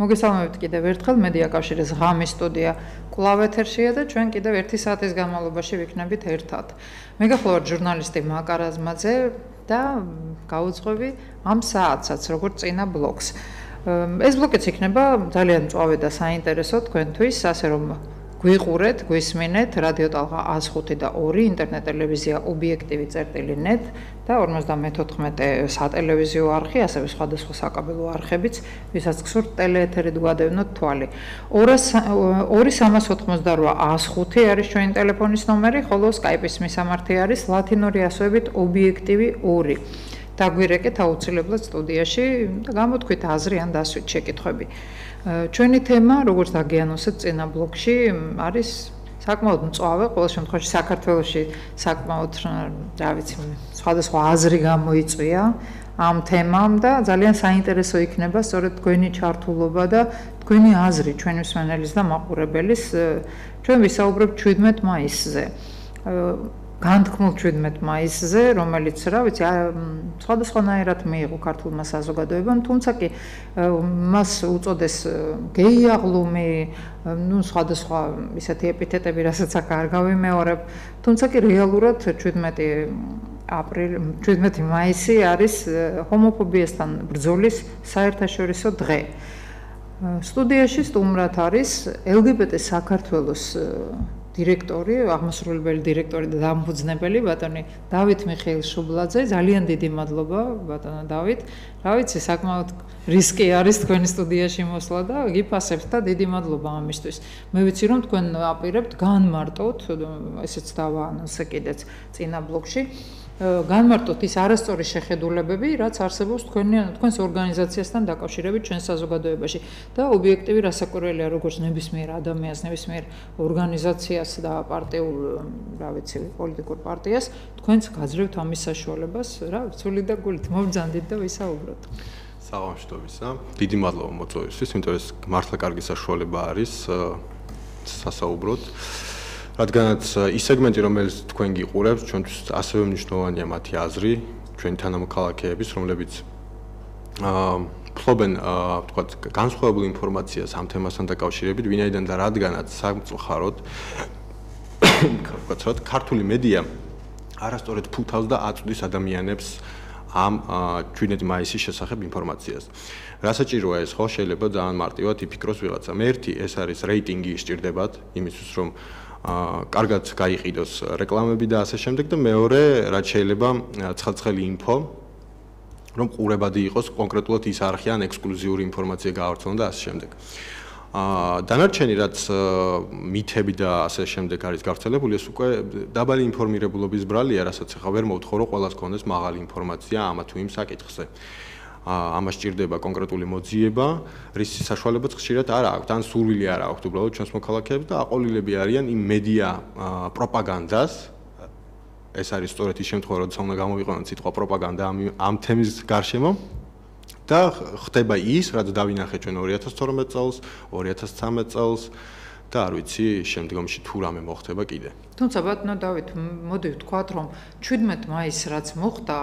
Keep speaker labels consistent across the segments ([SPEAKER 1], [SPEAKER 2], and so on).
[SPEAKER 1] მოგესალმებით კიდევ ერთხელ მედია კავშირის ღამის სტუდია კვლავ ეთერშია და ჩვენ კიდევ 1 საათის განმავლობაში ვიქნებით ერთად. მე გახლავართ ჟურნალისტი მაკარ აზმაძე და გავუძღვევი ამ საათსაც როგორც წინა ბლოგს. ეს ბლოგიც იქნება ძალიან მწვავე და საინტერესო თქვენთვის, ასე რომ გვიყურეთ, გვისმინეთ რადიო ტალღა 105 და 2 ინტერნეტ ტელევიზია ობიექტივი.net და 54 სატელევიზიო არხი, ასევე სხვადასხვა საკაბელო არხებიც, ვისაც გსურთ ტელეეთერით გვადევნოთ თვალი. 2388 არის ჩვენი ტელეფონის ნომერი, ხოლო Skype-ის მისამართი არის ლათინური ასოებით ობიექტივი 2. დაგვირეკეთ აუცილებლად სტუდიაში და გამოთქვით აზრი ან დასვით შეკითხვები. ჩვენი თემა, როგორც დაგიანოსეთ წინა ბლოგში, არის საკმაოდ მწვავე, ყოველ შემთხვევაში საქართველოში საკმაოდ, რა ვიცი, სხვადასხვა აზრი გამოიწვია ამ თემამ და ძალიან საინტერესო იქნება სწორედ თქვენი ჩართულობა და თქვენი აზრი ჩვენი მსმენელის და მაყურებელის. ჩვენ ვისაუბრებთ 17 მაისზე. განთქმულ 17 მაისზე, რომელიც, რა ვიცი, სხვადასხვანაირად მიიღო ქართულმა საზოგადოებამ, თუმცა კი მას უწოდეს გეი აღლუმი, სხვადასხვა ისეთი ეპითეტები, რასაც აქ არ გავიმეორებ, თუმცა კი რეალურად 17 მაისი არის ჰომოფობიასთან ბრძოლის საერთაშორისო დღე. სტუდიაში სტუმრად არის LGBT საქართველოს დირექტორი, აღმასრულებელი დირექტორი და დამფუძნებელი ბატონი დავით მიხეილ შუბლაძე. ძალიან დიდი მადლობა ბატონო დავით. რა ვიცი, საკმაოდ რისკი არის თქვენი სტუდიაში მოსვლა და გიფასებთ და დიდი მადლობა ამისთვის. მე ვიცი რომ თქვენ აპირებთ განმარტოთ, ესეც დავაანონსე კიდეც წინა ბლოგში. განმარტოთ ის არასწორი შეხედულებები, რაც არსებობს თქვენს ორგანიზაციასთან დაკავშირებით ჩვენ საზოგადოებაში და ობიექტივი რასაკვირველია, როგორც ნებისმიერ ადამიანს, ნებისმიერ ორგანიზაციას და პარტიულ, რა ვიცი, პოლიტიკურ პარტიას, თქვენც გაძლევთ ამის საშუალებას, რა, სული და გულით მობრძანდით და ვისაუბროთ.
[SPEAKER 2] საღამოშტობისა. დიდი მადლობა მოწვევისთვის, იმიტომ ეს მართლა კარგი საშუალება არის სასაუბროთ. რადგანაც ის სეგმენტი, რომელიც თქვენ გიყურებთ, ჩვენთვის ასევე მნიშვნელოვანია მათი აზრი, ჩვენი თანამოქალაქეების, რომლებიც ფლობენ, ვთქვათ, განსხვავებულ ინფორმაციას ამ თემასთან დაკავშირებით, ვინაიდან და რადგანაც სამწუხაროდ, ვთქვათ, ქართული მედია არასწორად ფუთავს და აწვდის ადამიანებს ამ 17 მაისის შესახებ ინფორმაციას. რა საჭიროა ეს, ხო, შეიძლება ძალიან მარტივად იფიქროს ვიღაცა. ერთი, ეს არის რეიტინგი ისჭირდებათ, იმისთვის რომ კარგად გაიყიდოს რეკლამები და ასე შემდეგ და მეორე, რაც შეიძლება ცხელ-ცხელი ინფო, რომ ყურებადი იყოს კონკრეტულად ის არხი ან ექსკლუზიური ინფორმაცია გაავრცელონ და ასე შემდეგ. დანარჩენი, რაც მითები და ასე შემდეგ არის გავრცელებული, ეს უკვე დაბალი ინფორმირებულობის ბრალია, რასაც ახლა ვერ მოვთხოვ, რომ ყველას გქონდეს მაღალი ინფორმაცია ამა თუ იმ საკითხზე. ამას სჭირდება კონკრეტული მოძიება, რის საშუალებაც ხშირად არ აქვთ, ან სურვილი არ აქვთ უბრალოდ ჩვენს მოქალაქეებს და აყოლილები არიან იმ მედია პროპაგანდას. ეს არის სწორედ ის შემთხვევა, როდესაც უნდა გამოვიყენოთ სიტყვა პროპაგანდა ამ თემის გარშემო და ხდება ის, რაც დავინახეთ ჩვენ 2012 წელს, 2013 წელს და არ ვიცი, შემდგომში თუ რამე მოხდება კიდე.
[SPEAKER 1] თუმცა ბატონო დავით, მოდი ვთქვათ, რომ 17 მაისს რაც მოხდა,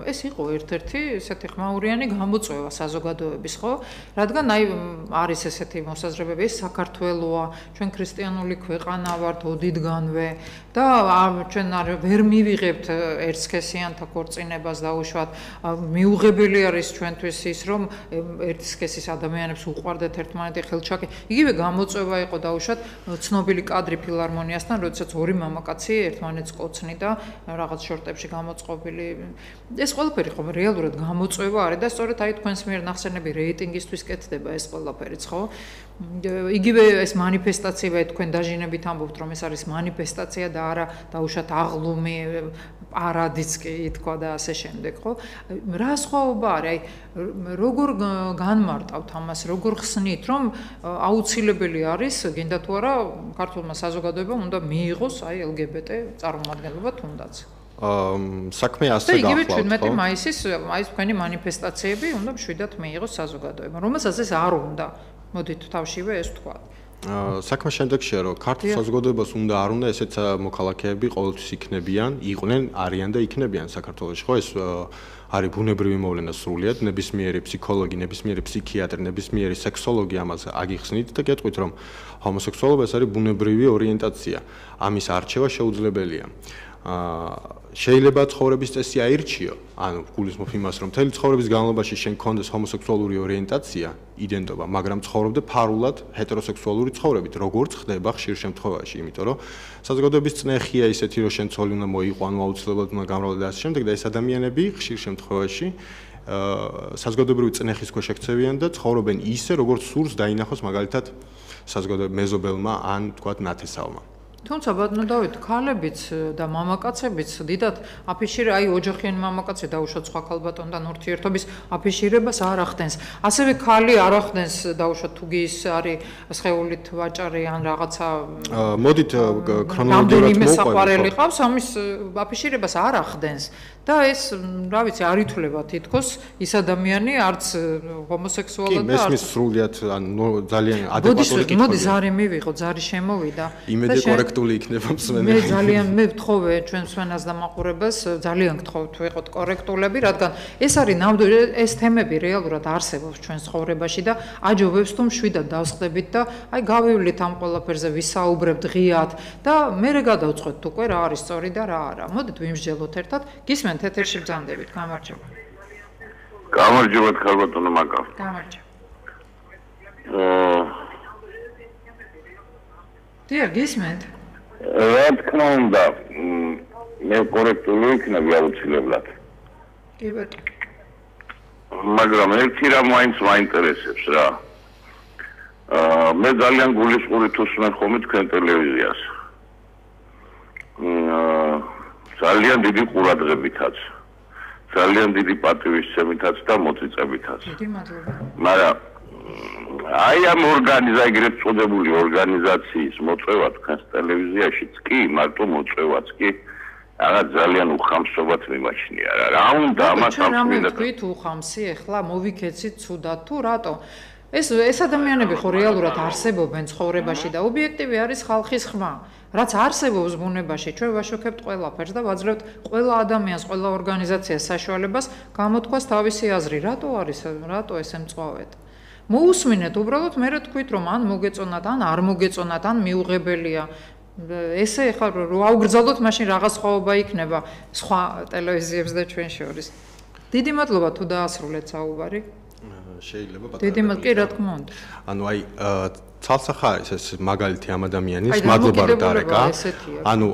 [SPEAKER 1] ეს იყო ერთ-ერთი ესეთი ხმაურიანი გამოწვევა საზოგადოების, ხო? რადგან აი არის ესეთი მოსაზრებები, ეს საქართველოა, ჩვენ ქრისტიანული ქვეყანა ვართ ოდითგანვე და ჩვენ ვერ მივიღებთ ერთსქესიანთა ქორწინებას დაუშვათ. მიუღებელი არის ჩვენთვის ის, რომ ერთსქესის ადამიანებს უყვარდეთ ერთმანეთი ხელჩაკი. იგივე გამოწვევა იყო დაუშვათ ცნობილი კადრი ფილარმონიასთან, როდესაც ორი მამაკაცი ერთმანეთს კოცნი და რაღაც შორტებში გამოწყობილი. ეს ყველაფერი ხო რეალურად გამოწვევა არის და სწორედ აი თქვენს მიერ ნახსენები რეიტინგისთვის კეთდება ეს ყველაფერიც, ხო? იგივე ეს მანიფესტაცია, თქვენ დაჟინებით ამბობთ, რომ ეს არის მანიფესტაცია და არა დაუშვათ აღლუმი, პარადიც კი ითქვა და ასე შემდეგ, ხო? რა სხვაობა არის? აი როგორ განმარტავთ ამას, როგორ ხსნით, რომ აუცილებელი არის, გინდა თუ არა, ქართულმა საზოგადოებამ უნდა მიიღოს აი LGBT წარმომადგენლობა თუნდაც.
[SPEAKER 2] საქმე ასე
[SPEAKER 1] გახლავთ. და იგივე 17 მაისის აი თქვენი მანიფესტაციები უნდა მშვიდად მიიღოს საზოგადოებამ, რომელსაც ეს არ უნდა. მოდით თავშივე ეს თქვა.
[SPEAKER 2] საქმე შემდეგშია, რომ ქართულ საზოგადოებას უნდა არ უნდა ესეც მოქალაქეები ყოველთვის იქნებიან, იყვნენ, არიან და იქნებიან საქართველოში, ხო? ეს არის ბუნებრივი მოვლენა სრულიად, ნებისმიერი ფსიქოლოგი, ნებისმიერი ფსიქიატრი, ნებისმიერი სექსოლოგი ამას აგიხსნით და გეტყვით, რომ ჰომოსექსუალობა ეს არის ბუნებრივი ორიენტაცია. ამის არჩევა შეუძლებელია. შეიძლება ცხოვრების წესი აირჩიო, ანუ გულისხმობ იმას, რომ მთელი ცხოვრების განმავლობაში შენ გქონდეს ჰომოსექსუალური ორიენტაცია, იდენტობა, მაგრამ ცხოვრობდე ფარულად ჰეტეროსექსუალური ცხოვრებით, როგორც ხდება ხშირ შემთხვევაში, იმიტომ რომ საზოგადოების წნეხია ისეთი, რომ შენ ცოლი უნდა მოიყო, ანუ აუცილებლად უნდა გამრავლდეს და ასე შემდეგ და ეს ადამიანები ხშირ შემთხვევაში საზოგადოებრივი წნეხის ქვეშ ექცევიან და ცხოვრობენ ისე, როგორც სურს დაინახოს მაგალითად საზოგადოების მეზობელმა ან თქვათ ნათესავმა.
[SPEAKER 1] თუმცა ბატონო დავით, ქალებიც და მამაკაცებიც დიდად აფიშირება, აი ოჯახიანი მამაკაცი დაუშვათ სხვა ქალბატონთან ურთიერთობის აფიშირებას არ ახდენს. ასევე ქალი არ ახდენს დაუშვათ თუ ის არის სხეულით ვაჭარი ან რაღაცა
[SPEAKER 2] მოდით ქრონოლოგიურად
[SPEAKER 1] მოყვებით. ყავს ამის აფიშირებას არ ახდენს და ეს, რა ვიცი, არ ითვლება თითქოს ის ადამიანი არც ჰომოსექსუალად და
[SPEAKER 2] არც სრულიად ძალიან ადეკვატური კითხვა.
[SPEAKER 1] მოდი ზარი მივიღო, ზარი შემოვიდა.
[SPEAKER 2] იმედი კორექტული იქნება მსმენელი.
[SPEAKER 1] მე ძალიან მევთხოვე ჩვენ მსმენელს და მაყურებელს, ძალიან გთხოვთ ვიყოთ კორექტულები, რადგან ეს არის ნამდვილად ეს თემები რეალურად არსებობს ჩვენ ცხოვრებაში და აჯობებს თუ მშვიდად დავსხდებით და აი გავივლით ამ ყველაფერზე ვისაუბრებთ ღიად და მერე გადავწყვეტთ უკვე რა არის სწორი და რა არა. მოდით ვიმსჯელოთ ერთად. გისმენთ ეთერში ბრძანდებით, გამარჯობა.
[SPEAKER 3] გამარჯობა ქალბატონო მაკა.
[SPEAKER 1] გამარჯობა. დიახ, გისმენთ.
[SPEAKER 3] რა თქმა უნდა, მე კორექტული იქნები აუცილებლად.
[SPEAKER 1] კი ბატონო.
[SPEAKER 3] მაგრამ ერთი რამ მაინც მაინტერესებს რა. მე ძალიან გულისხმობთ უსმენ ხოლმე თქვენ ტელევიზიას. ძალიან დიდი ყურადღებითაც, ძალიან დიდი პატივისცემითაც და მოწიწებითაც.
[SPEAKER 1] დიდი მადლობა.
[SPEAKER 3] მაგრამ აი ამ ეგრეთ წოდებული ორგანიზაციის მოწვევა თქვენს ტელევიზიაშიც კი, მარტო მოწვევაც კი, რაღაც ძალიან უხამსობად მიმაჩნია რა. რა უნდა ამას ამშვიდად.
[SPEAKER 1] თქვით უხამსი, ეხლა მოვიქეცით ცუდად თუ რატო? ეს ადამიანები ხო რეალურად არსებობენ ცხოვრებაში და ობიექტივი არის ხალხის ხმა. რაც არსებობს ბუნებაში, ჩვენ ვაშუქებთ ყველაფერს და ვაძლევთ ყველა ადამიანს, ყველა ორგანიზაციას საშუალებას გამოთქვას თავისი აზრი. რატო ესე მწვავეთ? მოусმინეთ, უბრალოდ მე თქვით, რომ ან მოგეწონათ, ან არ მოგეწონათ, ან მიუღებელია. ესე ხა რო აუგრძალოთ, მაშინ რაღაც ხვაობა იქნება სხვა ტელევიზიებს და ჩვენ შორის. დიდი მადლობა თუ დაასრულეთ საუბარი.
[SPEAKER 2] შეიძლება ბატონო.
[SPEAKER 1] დიდი მადლობა, კი რა თქმა უნდა.
[SPEAKER 2] ანუ აი ცალსახა არის ეს მაგალითი ამ ადამიანის, მადლობა რომ დარეკა. ანუ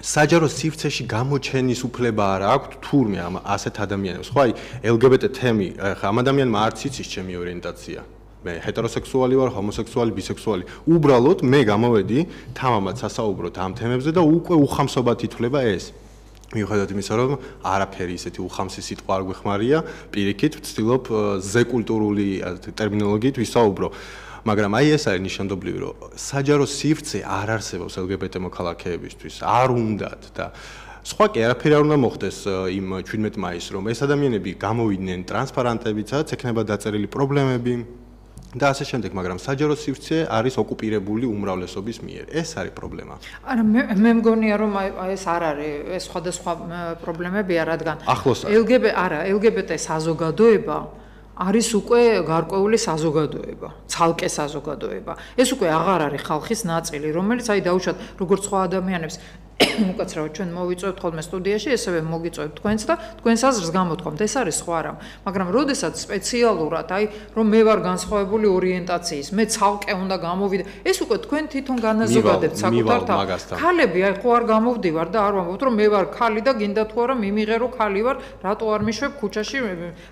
[SPEAKER 2] საჯარო სივრცეში გამოჩენის უფლება არ აქვს თურმე ამ ასეთ ადამიანებს. ხო აი LGBT თემი, ხა ამ ადამიანმა არც იცის ჩემი ორიენტაცია. მე ჰეტეროსექსუალი ვარ, ჰომოსექსუალი, ბისექსუალი. უბრალოდ მე გამოვედი თამამად სასაუბროთ ამ თემებზე და უკვე უხამსობად ითვლება ეს. მიუხედავად იმისა, რომ არაფერი ისეთი უხამსი სიტყვა არ გვეხმარია, პირიქით ვცდილობ ზეკულტურული ტერმინოლოგიით ვისაუბრო. მაგრამ აი ეს არის ნიშანდობლივი, რომ საჯარო სივრცე არ არსებობს LGBT მოქალაქეებისთვის, არ უნდათ და სხვა კი არაფერი არ უნდა მოხდეს იმ 17 მაისს, რომ ეს ადამიანები გამოვიდნენ ტრანსპარანტებიცაც, ექნება დაწერილი პრობლემები და ასე შემდეგ, მაგრამ საჯარო სივრცე არის ოკუპირებული უმრავლესობის მიერ. ეს არის პრობლემა.
[SPEAKER 1] არა, მე მგონია, რომ ეს არ არის, ეს სხვადასხვა პრობლემებია, რადგან LGBT საზოგადოება არის უკვე გარკვეული საზოგადოება, ცალკე საზოგადოება. ეს უკვე აღარ არის ხალხის ნაწილი, რომელიც აი დაუშვათ, როგორც სხვა ადამიანებს უკაცრავად ჩვენ მოვიწევთ ხოლმე სტუდიაში, ესევე მოგიწევთ თქვენს და თქვენს აზრს გამოთქვამთ. ეს არის სხვა რამ. მაგრამ როდესაც სპეციალურად, აი რომ მე ვარ განსხვავებული ორიენტაციის, მე ცალკე უნდა გამოვიდე, ეს უკვე თქვენ თვითონ განაზოგადებთ საკუთარ თავს. ქალები აი ხო არ გამოვდივარ და არ ვამბობთ, რომ მე ვარ ქალი და გინდა თუ არა მიმიღერო ქალი ვარ, რატო არ მიშვებ ქუჩაში,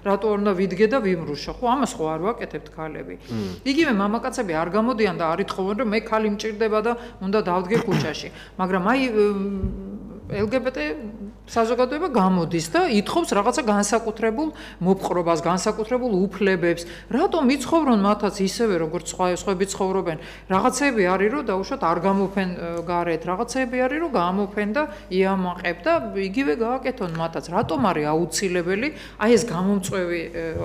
[SPEAKER 1] რატო არ უნდა ვიდგე და ვიმრუშო. ხო ამას ხო არ ვაკეთებთ ქალები. იგივე მამაკაცები არ გამოდიან და არ ითხოვენ, რომ მე ქალი მჭირდება და უნდა დავდგე ქუჩაში. მაგრამ აი LGBT საზოგადოება გამოდის და ითხოვს რაღაცა განსაკუთრებულ მოპყრობას, განსაკუთრებულ უფლებებს. რატომ იცხოვრონ მათაც ისევე როგორც სხვები ცხოვრობენ? რაღაცები არის, რომ დაუშვათ არ გამოფენ გარეთ, რაღაცები არის, რომ გამოფენ და იამაყებ და იგივე გააკეთონ მათაც. რატომ არის აუცილებელი აი ეს გამომწვევი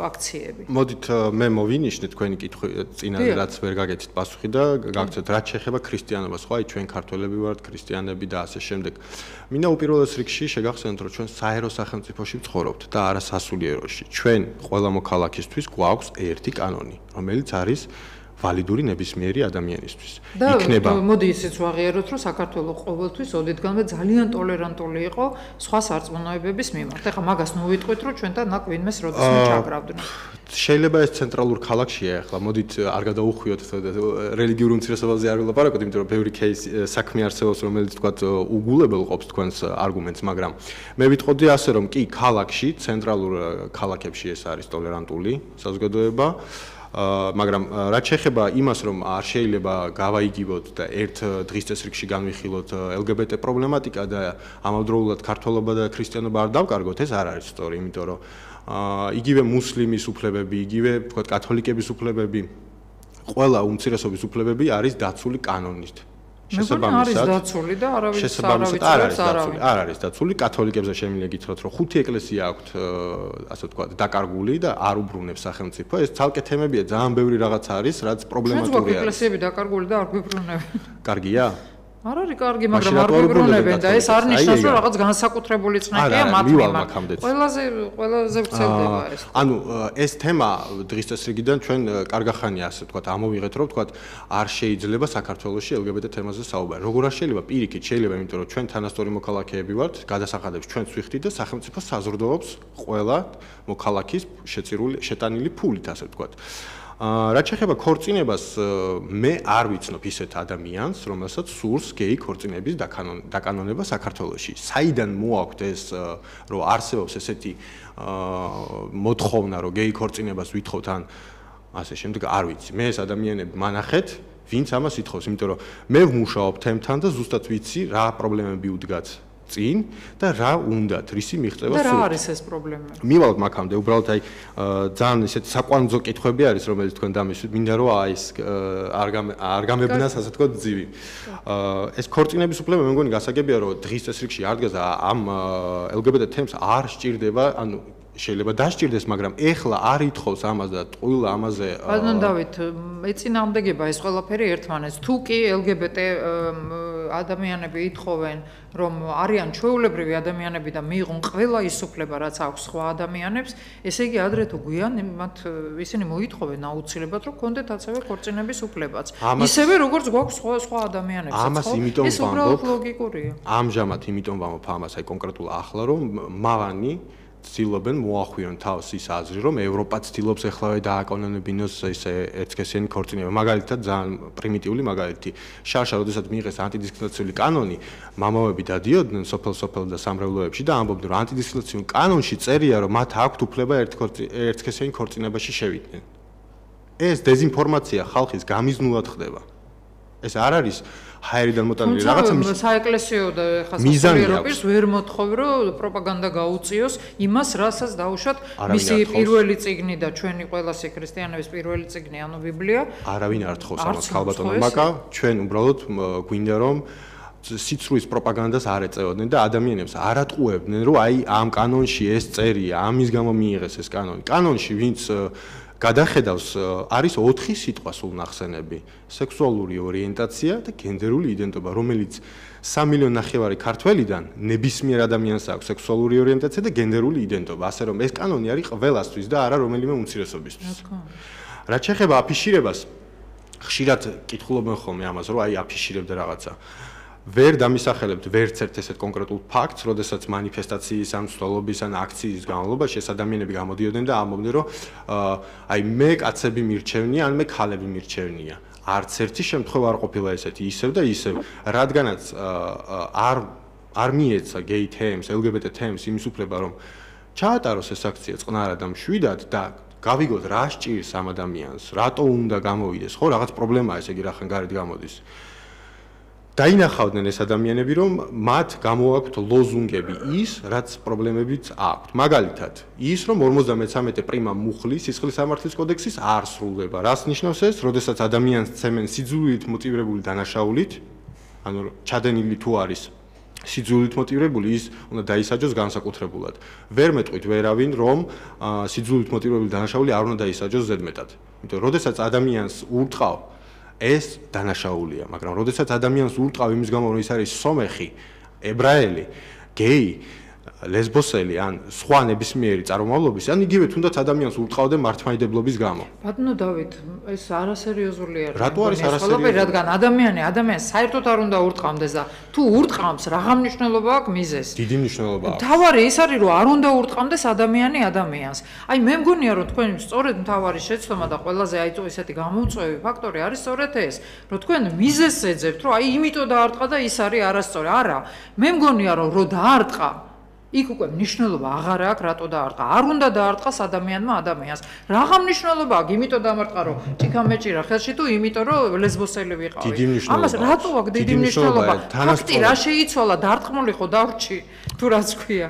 [SPEAKER 1] აქციები?
[SPEAKER 2] მოდით მე მოვინიშნე თქვენი კითხვი წინაზე, რაც ვერ გაგეთით პასუხი და გაგცეთ, რაც შეეხება ქრისტიანობას, ხო, აი ჩვენ ქართველები ვართ, ქრისტიანები და ასე შემდეგ. მინდა უპირველეს რიგში მოგახსენოთ, რომ ჩვენ საერო სახელმწიფოში ვცხოვრობთ და არა სასულიეროში. ჩვენ ყველა მოქალაქისთვის გვაქვს ერთი კანონი, რომელიც არის ვალიდური ნებისმიერი ადამიანისთვის.
[SPEAKER 1] იქნება მოდი ისიც ვაღიაროთ, რომ საქართველოს ყოველთვის ოდითგანვე ძალიან ტოლერანტული იყო სხვა სარწმუნოებების მიმართ. ეხლა მაგას ნუვიტყვით, რომ ჩვენთან აქ ვინმეს როდესმე ჩაგრავდნენ.
[SPEAKER 2] შეიძლება ეს ცენტრალურ ქალაქშია, ახლა მოდით არ გადაუხვიოთ რელიგიურ უმცირესობაზე არ ვილაპარაკოთ, იმიტომ რომ ბევრი кейსი საქმე არსებობს, რომელიც თქვა უგულებელ ყოფს თქვენს არგუმენტს, მაგრამ მე ვიტყოდი ასე, რომ კი ქალაქში, ცენტრალურ ქალაქებში ეს არის ტოლერანტული საზოგადოება. მაგრამ რაც შეეხება იმას, რომ არ შეიძლება გავაიგივოთ და ერთ დღის წესრიგში განვიხილოთ LGBT პრობლემატიკა და ამავდროულად ქართველობა და ქრისტიანობა არ დავკარგოთ, ეს არ არის სწორი, იმიტომ რომ იგივე მუსლიმის უფლებები, იგივე თქვა კათოლიკების უფლებები, ყველა უმცირესობის უფლებები არის დაცული კანონით.
[SPEAKER 1] შესაბამისად არის დაცული და
[SPEAKER 2] არ არის დაცული. კათოლიკებზე შემიძლია გითხრათ, რომ 5 ეკლესია აქვთ, ასე ვთქვათ, დაკარგული და არ უბრუნებს სახელმწიფო. ეს ცალკე თემებია, ძალიან ბევრი რაღაც არის, რაც პრობლემატურია.
[SPEAKER 1] ჩვენ ეკლესიები დაკარგული და არ გვიბრუნებენ.
[SPEAKER 2] კარგია?
[SPEAKER 1] არ არის კარგი, მაგრამ არ გვიბრუნებენ და ეს არ ნიშნავს, რომ რაღაც განსაკუთრებული წნექია მათ მიმართ. ყველაზე ვრცელდება ეს.
[SPEAKER 2] ანუ ეს თემა დღის წესრიგიდან ჩვენ კარგახანია, ასე ვთქვათ, ამოვიღეთ, რომ ვთქვათ, არ შეიძლება საქართველოში LGBT თემაზე საუბარი. როგორ არ შეიძლება? პირიქით შეიძლება, იმიტომ რომ ჩვენ თანასწორი მოქალაქეები ვართ, გადასახადებს ჩვენც ვიხდით და სახელმწიფო საზრდოობს ყველა მოქალაქის შეტანილი ფულით, ასე ვთქვათ. რაც შეეხება ქორწინებას, მე არ ვიცნობ ისეთ ადამიანს, რომელსაც სურს გეი ქორწინების დაკანონება საქართველოში. საიდან მოაქვთ ეს, რომ არსებობს ესეთი მოთხოვნა, რომ გეი ქორწინებას ვითხოვთ ან ასე შემდეგ, არ ვიცი. მე ეს ადამიანები მანახეთ, ვინც ამას ითხოვს, იმიტომ რომ მე ვმუშაობ თემთან და ზუსტად ვიცი რა პრობლემები უდგათ წინ და რა უნდათ, რისი მიღწევა სურთ.
[SPEAKER 1] და რა არის ეს პრობლემები?
[SPEAKER 2] მივალთ მაგამდე, უბრალოდ აი ძალიან ისეთ საკვანძო კითხვები არის, რომელიც თქვენ დამისვით, მინდა რომ აი ეს არ გამებნას, ასე თქვა, ძივი. ეს ქორწინების უფლება მე მგონი გასაგებია, რომ დღის წესრიგში არ დგას და ამ LGBT თემს არ სჭირდება, ანუ შეიძლება დასჭირდეს, მაგრამ ეხლა არ ითხოვს ამას და ტყუილა ამაზე
[SPEAKER 1] ბატონ დავით, ეწინააღმდეგება ეს ყველაფერი ერთმანეთს. თუ კი LGBT ადამიანები ითხოვენ, რომ არიან ჩვეულებრივი ადამიანები და მიიღონ ყველა ის უფლება, რაც აქვს სხვა ადამიანებს, ესე იგი ადრე თუ გვიან მათ ისინი მოითხოვენ აუცილებლად, რომ კონდეთ ასევე ქორწინების უფლებაც. ისევე როგორც გვაქვს სხვა ადამიანებსაც.
[SPEAKER 2] ამას იმიტომ
[SPEAKER 1] ეს უბრალოდ ლოგიკურია.
[SPEAKER 2] ამჟამად იმიტომ ვამბობ ამას აი კონკრეტულ ახლა, რომ მავანი ცდილობენ მოახვიონ თავს ის აზრი, რომ ევროპა ცდილობს ეხლავე დააკანონებინოს ესე ერთსქესიანი ქორწინება. მაგალითად, ძალიან პრიმიტიული მაგალითი. შარშა, როდესაც მიიღეს ანტიდისკრიმინაციული კანონი, მამაები დადიოდნენ სოფელ და სამრევლოებში და ამბობდნენ, რომ ანტიდისკრიმინაციულ კანონში წერია, რომ მათ აქვთ უფლება ერთსქესიანი ქორწინებაში შევიდნენ. ეს დეზინფორმაცია ხალხის გამიზნულად ხდება. ეს არ არის ჰაერიდან მოტანილი რაღაცა
[SPEAKER 1] საეკლესიო და ხასასწორიერო პირს ვერ მოთხოვ, რომ პროპაგანდა გაუწიოს იმას, რასაც დაუშვათ მისი პირველი წიგნი და ჩვენი ყველასი ქრისტიანების პირველი წიგნი, ანუ ბიბლია.
[SPEAKER 2] არავინ არ თხოვს ამას, ხალბატონო მაკა, ჩვენ უბრალოდ გვინდა რომ სიცრუის პროპაგანდას არ ეწეოდნენ და ადამიანებს არ ატყუებდნენ, რომ აი ამ კანონში ეს წერია, ამის გამო მიიღეს ეს კანონი. კანონში ვინც გადახედავს არის 4 სიტყვა სულ ნახსენები: სექსუალური ორიენტაცია და გენდერული იდენტობა, რომელიც 3,5 მილიონი ქართველიდან ნებისმიერ ადამიანს აქვს სექსუალური ორიენტაცია და გენდერული იდენტობა, ასე რომ ეს კანონი არის ყველასთვის და არა რომელიმე უმცირესობისთვის. რაც შეეხება აფიშირებას, ხშირად კითხულობენ ხოლმე ამას, რომ აი აფიშირებდა რაღაცა. ვერ დამისახელებთ ვერც ერთ ესეთ კონკრეტულ ფაქტს, როდესაც მანიფესტაციის ან მსვლელობის ან აქციის განმავლობაში ეს ადამიანები გამოდიოდნენ და ამბობდნენ, რომ აი მე კაცები მირჩევნია, ან მე ქალები მირჩევნია. არც ერთი შემთხვევა არ ყოფილა ესეთი, ისევ და ისევ, რადგანაც არ მიეცა გეი თემს, LGBT თემს იმის უფლება, რომ ჩაატაროს ეს აქცია წყნარად და მშვიდად და გავიგოთ რა სჭირს ამ ადამიანს, რატო უნდა გამოვიდეს, ხო, რაღაც პრობლემაა, ესე იგი რახან გარეთ გამოდის. დაინახავდნენ ეს ადამიანები, რომ მათ გამოაქვთ ლოზუნგები ის, რაც პრობლემებიც აქვთ. მაგალითად, ის, რომ 53 პრიმა მუხლი სისხლის სამართლის კოდექსის არ სრულდება. რას ნიშნავს ეს? როდესაც ადამიანს ცემენ სიძულვილით მოტივირებული დანაშაულით, ანუ ჩადენილი თუ არის სიძულვილით მოტივირებული, ის უნდა დაისაჯოს განსაკუთრებულად. ვერ მეტყვით ვერავინ, რომ სიძულვილით მოტივირებული დანაშაული არ უნდა დაისაჯოს ზედმეტად. იმიტომ რომ როდესაც ადამიანს ურტყავ ეს დანაშაულია, მაგრამ როდესაც ადამიანს ურტყავ იმის გამო, რომ ის არის სომეხი, ებრაელი, გეი, ლესბოსელი ან სხვა ნებისმიერი წარმომავლობის, ან იგივე თუნდაც ადამიანს ურტყავდა მართლმადიდებლობის გამო.
[SPEAKER 1] ბატონო დავით, ეს არასერიოზული არის.
[SPEAKER 2] რატო არის არასერიოზული?
[SPEAKER 1] რადგან ადამიანს საერთოდ არ უნდა ურტყამდეს და თუ ურტყამს, რაღა მნიშვნელობა აქვს მიზეზს?
[SPEAKER 2] დიდი მნიშვნელობა აქვს.
[SPEAKER 1] მთავარი ის არის, რომ არ უნდა ურტყამდეს ადამიანს. აი მე მგონია, რომ თქვენ სწორედ მთავარი შეცდომა და ყველაზე ესეთი გამოუწვევი ფაქტორი არის სწორედ ეს, რომ თქვენ მიზეზს ეძებთ, რომ აი იმიტომ დაარტყა და ის არის არასწორი. არა, მე მგონია, რომ დაარტყა იქ უკვე მნიშვნელობა აღარ აქვს, რატო დაარტყა. არ უნდა დაარტყას ადამიანს. რაღა მნიშვნელობა აქვს, იმიტომ დამარტყა, რომ ჭიქა მეჭირა ხელში თუ იმიტომ, რომ ლესბოსელი ვიყავი. ამას რატო აქვს დიდი მნიშვნელობა? ფაქტი რა შეიცვალა, დარტყმული ხო დავრჩი, თუ რაც ქვია.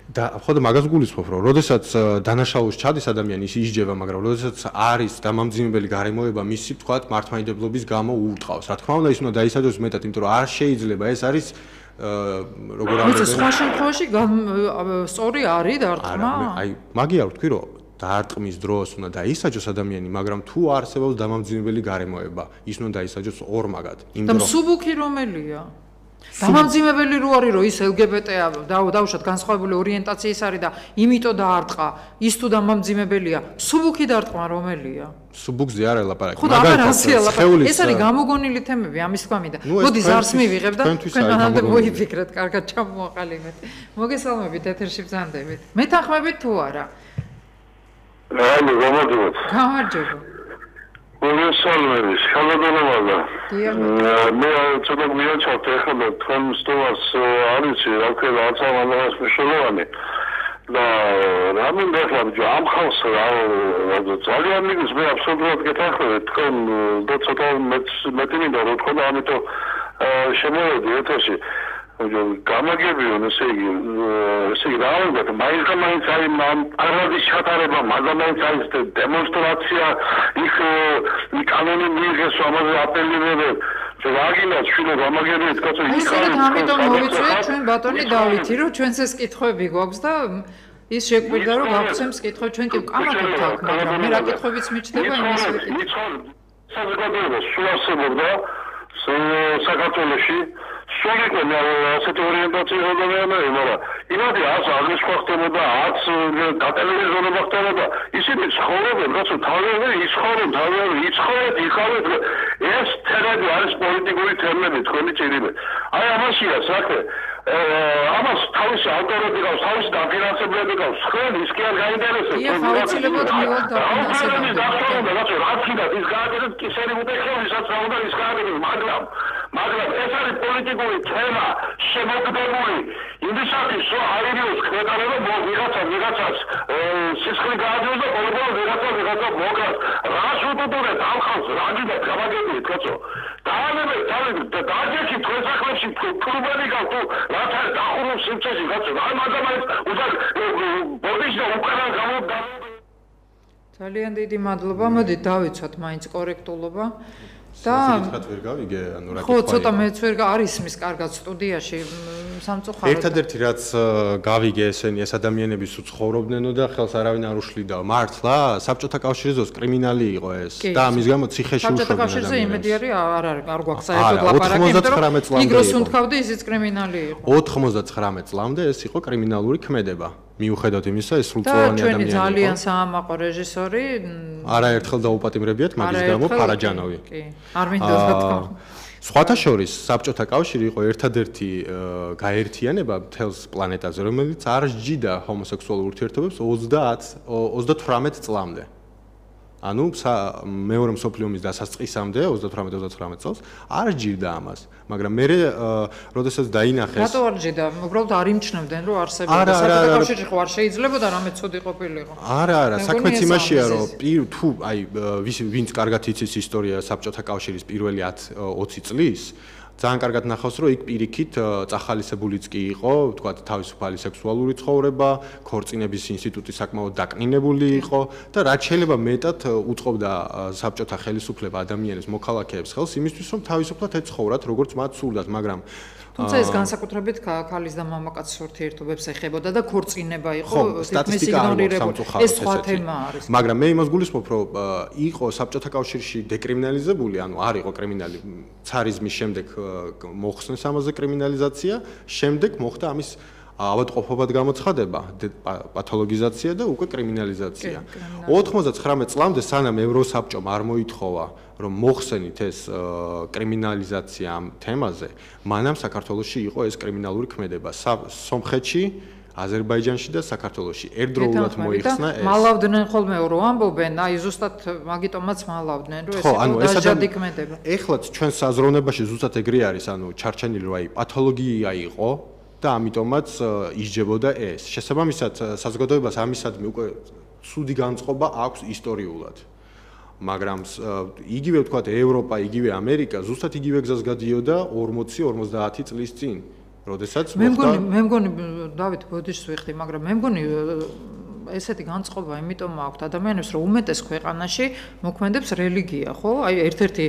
[SPEAKER 2] და ხო და მაგას გულისხმობ, რომ როდესაც დანაშაულს ჩადის ადამიანი, ის ისჯება, მაგრამ როდესაც არის დამამძიმებელი გარემოება, მისი თქვათ მართლმადიდებლობის გამო ურტყავს. რა თქმა უნდა, ის უნდა დაისაჯოს მეტად, იმიტომ რომ არ შეიძლება, ეს არის როგორ არის
[SPEAKER 1] სხვა შემთხვევაში სწორი არის დარტყმა?
[SPEAKER 2] აი მაგია ვთქვი, რომ დარტყმის დროს უნდა დაისაჯოს ადამიანი, მაგრამ თუ არსებობს დამამძიმებელი გარემოება, ის უნდა დაისაჯოს ორმაგად.
[SPEAKER 1] და მსუბუქი რომელია? დამამძიმებელი რო არის, რომ ის LGBT-ა დავუშვათ განსხვავებული ორიენტაციის არის და იმიტომ დაარტყა, ის თუ დამამძიმებელია, მსუბუქი დარტყმა რომელია?
[SPEAKER 2] სუბუქზე არ ელაპარაკი.
[SPEAKER 1] მაგალითად, ეს არის გამოგონილი თემები, ამის თქვა მინდა. მოდი ზარს მივიღებ და თქვენ მანამდე მოიფიქრეთ, კარგად ჩამოაყალიბეთ. მოგესალმებით, ეთერში ბრძანდებით. მეთანხმებით თუ არა?
[SPEAKER 3] რაიმე გამარჯობათ.
[SPEAKER 1] გამარჯობა.
[SPEAKER 3] მოგესალმებით, ხალხო. მე ცოტა მიაჩვენეთ ახლა თქვენ სტოვარს არის რა ქვია არც ამას მნიშვნელოვანი. და რამე ხალხო ამ ხალხს ძალიან მიგის მე აბსოლუტურად გეთანხმებით თქვენ და ცოტა მეტი მინდა რომ თქვენ ამიტომ შემოვედი ეთერში გამაგებიონ ესე იგი რა უნდა მაინც არის პარადის ჩატარება მაგალითად არის დემონსტრაცია იქ კანონი მიიღეს ამაზე აპელირებენ ზოგადად შვილო გამაგებიეთ კაცო
[SPEAKER 1] ის არის ამიტომ მოვიწვიეთ ჩვენ ბატონი დავითი რომ ჩვენს ეს კითხვები გვაქვს და ის შეგვიძლია რომ გავხსენს კითხვები ჩვენ კი ვკამათობთ აქ მაგრამ მე რა კითხვებიც მიჩნდება იმას ვიკითხავ
[SPEAKER 3] საზოგადოება სულ არსებობდა საქართველოში სულ იყო ასეთი ორიენტაციის ადამიანები, მაგრამ იმადი აღის ხდებოდა, დატელევიზიონება ხდებოდა, ისინი ცხოვრობენ, როცა თავიანთი იცხოვრეთ, იხავეთ, ეს თემები არის პოლიტიკური თემები, თქვენი ჭირიმე. აი ამაშია საქმე. ამას თავისი ავტორები გავს, თავისი დაფინანსებლები გავს, ხელ ის კი არ გაინტერესებს.
[SPEAKER 1] იქ აუცილებლად მივალ დაფინანსებლები.
[SPEAKER 3] რა თქმა ის გააკეთებს კისერი უტეხებისაც რა უნდა ის გააკეთოს, მაგრამ ეს არის პოლიტიკური თემა შემოქმედებული იმისათვის რომ აირიოს ქვეყანება ვიღაცას სისხლი გააძევს და ყოველდღე ვიღაცა მოგას რას უტყურებთ ამ ხალხს რა გინდათ გამაგებინეთ კაცო დააჯერში თქვენ სახლებში პრობლემები გაქვთ თუ რაც არის დახურულ სიმწეში კაცო აი მაგალითად უზარ ბოდიში და უკანა გამო
[SPEAKER 1] ძალიან დიდი მადლობა მოდით დავიცვათ მაინც კორექტულობა და
[SPEAKER 2] ვერ გავიგე ანუ რა
[SPEAKER 1] ხო ცოტა მეც ვერ არის მის კარგად სტუდიაში სამწუხაროდ
[SPEAKER 2] ერთადერთი რაც გავიგე ესენი ეს ადამიანები უცხოვრობდნენო და ხელს არავინ არ უშლიდა მართლა საბჭოთა კავშირის დროს კრიმინალი იყო ეს და ამის გამო ციხეში უშოვდნენ
[SPEAKER 1] საბჭოთა კავშირზე იმედი არის არ გვაქვს საერთოდ ლაპარაკი იმიტომ რომ იგროს უნთქავდი ისიც კრიმინალი იყო
[SPEAKER 2] 99 წლამდე ეს იყო კრიმინალური ქმედება მიუხედავად იმისა ეს სრულწლოვანი ადამიანი იყო.
[SPEAKER 1] ძალიან საამაყო რეჟისორი.
[SPEAKER 2] არაერთხელ დაუპატიმრებიათ მაგის გამო ფარაჯანოვი.
[SPEAKER 1] კი. არ მინდა თქვა.
[SPEAKER 2] სხვათა შორის საბჭოთა კავშირი იყო ერთადერთი გაერთიანება მთელს პლანეტაზე, რომელიც არ სჯიდა ჰომოსექსუალურ ურთიერთობებს 38 წლამდე. ანუ მეორე მსოფლიო ომის დასაწყისამდე 38-39 წელს არ სჯიდა ამას, მაგრამ მე როდესაც დაინახეს
[SPEAKER 1] რატო არ სჯიდა? უბრალოდ არ იმჩნევდნენ რომ არსებობდა საბჭოთა კავშირი ხო არ შეიძლებოდა რამე ცოდი ყოფილიყო.
[SPEAKER 2] არა, საქმეც იმაშია რომ თუ აი ვინც კარგად იცის ისტორია საბჭოთა კავშირის პირველი 10-20 წლის ძალიან კარგად ნახავს რომ იქ პირიქით წახალისებულიც კი იყო, ვთქვათ, თავისუფალი სექსუალური ცხოვრება, ქორწინების ინსტიტუტი საკმაოდ დაკნინებული იყო და რაც შეიძლება მეტად უწყობდა საბჭოთა ხელისუფლება ადამიანებს, მოქალაქეებს ხელს იმისთვის რომ თავისუფლად ეცხოვრათ, როგორც მათ სურდათ, მაგრამ
[SPEAKER 1] თუმცა ეს განსაკუთრებით ქალის და მამაკაცის ურთიერთობებს ეხებოდა და ქორწინება იყო
[SPEAKER 2] სტატისტიკა
[SPEAKER 1] ეს სხვა თემა არის.
[SPEAKER 2] მაგრამ მე იმას გულისხმობ, რომ იყო საბჭოთა კავშირში დეკრიმინალიზებული, ანუ არ იყო კრიმინალი ცარიზმის შემდეგ მოხსნეს ამაზე კრიმინალიზაცია, შემდეგ მოხდა ამის ავადმყოფობად გამოცხადება, პათოლოგიზაცია და უკვე კრიმინალიზაცია. 99 წლამდე სანამ ევროსაბჭომ არ მოითხოვა, რომ მოხსენით ეს კრიმინალიზაცია ამ თემაზე, მანამ საქართველოში იყო ეს კრიმინალური ქმედება. სომხეთში, აზერბაიჯანში და საქართველოში ერთდროულად მოიხსნა ეს.
[SPEAKER 1] მალავდნენ ხოლმე რომ ამბობენ, აი ზუსტად მაგიტომაც მალავდნენ, რომ ეს დაჟადი ქმედება.
[SPEAKER 2] ეხლაც ჩვენ საზროვნებაში ზუსტად ეგრე არის, ჩარჩენილი რომ აი პათოლოგია იყო და ამიტომაც ისჯებოდა ეს. შესაბამისად, საზოგადოებას ამისადმი უკვე ცუდი განწყობა აქვს ისტორიულად. მაგრამ იგივე ვთქვათ, ევროპა, იგივე ამერიკა ზუსტად იგივე გზას გადიოდა 40-50 წლის წინ. როდესაც
[SPEAKER 1] მე მგონი დავით ბოდიშს ვიხდი, მაგრამ მე მგონი ესეთი განწყობა იმიტომ აქვს ადამიანებს, რომ უმეტეს ქვეყანაში მოქმედებს რელიგია, ხო? აი ერთ-ერთი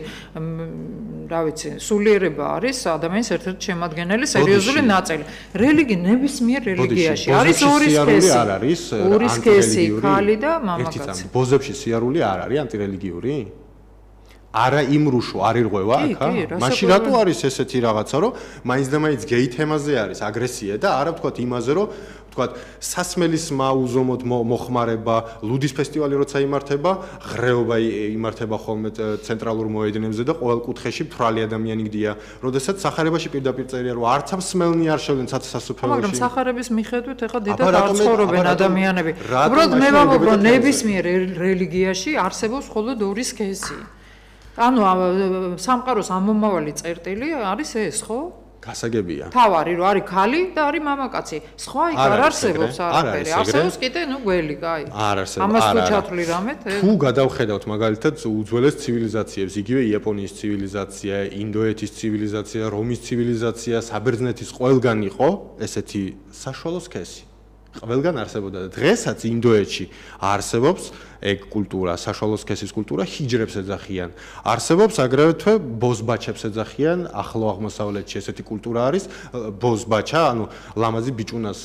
[SPEAKER 1] რა ვიცი, სულიერება არის ადამიანის ერთ-ერთი შემადგენელი სერიოზული ნაწილი. რელიგია ნებისმიერ რელიგიაში არის ორი სქესი. ორი სქესი, ქალი და მამაკაცი.
[SPEAKER 2] ბოზებში სიარული არ არის ანტირელიგიური? არა იმრუშო არ ირღვევა აქ? მაშინ რატო არის ესეთი რაღაცა, რომ მაინც და მაინც გეი თემაზე არის აგრესია და არა ვთქვათ იმაზე, რომ ვთქვათ სასმელის მაუზომოდ მოხმარება, ლუდის ფესტივალი როცა იმართება, ღრეობა იმართება ხოლმე ცენტრალურ მოედნებზე და ყოველ კუთხეში მთვრალი ადამიანი გდია. როდესაც სახარებაში პირდაპირ წერია, რომ არც ამ სმელნი არ შევლენ სასופელოში.
[SPEAKER 1] მაგრამ სახარების მიხედვით ეხლა დიდად არ ცხოვრობენ ადამიანები. უბრალოდ მე ვამბობ, რომ ნებისმიერ რელიგიაში არსებობს მხოლოდ ორი სქესი. ანუ სამყაროს ამომავალი წერტილი არის ეს, ხო?
[SPEAKER 2] გასაგებია.
[SPEAKER 1] თავარი რომ არის ქალი და არის მამაკაცი. სხვა იქ არ არსებობს არაფერი. არსებობს კიდე, გველი, კაი.
[SPEAKER 2] არ არსებობს.
[SPEAKER 1] ამას თუ ჩათვლი რამეთ?
[SPEAKER 2] თუ გადავხედავთ მაგალითად უძველეს ცივილიზაციებს, იგივე იაპონიის ცივილიზაცია, ინდოეთის ცივილიზაცია, რომის ცივილიზაცია, საბერძნეთის ყველგან იყო ესეთი საშუალო სქესი. ყველგან არსებობდა და დღესაც ინდოეთში არსებობს ეგ კულტურა, საშუალო სქესის კულტურა, ჰიჯრებს ეძახიან. არსებობს აგრეთვე ბოზბაჩებს ეძახიან, ახლო აღმოსავლეთში ესეთი კულტურა არის, ბოზბაჩა, ანუ ლამაზი ბიჭუნას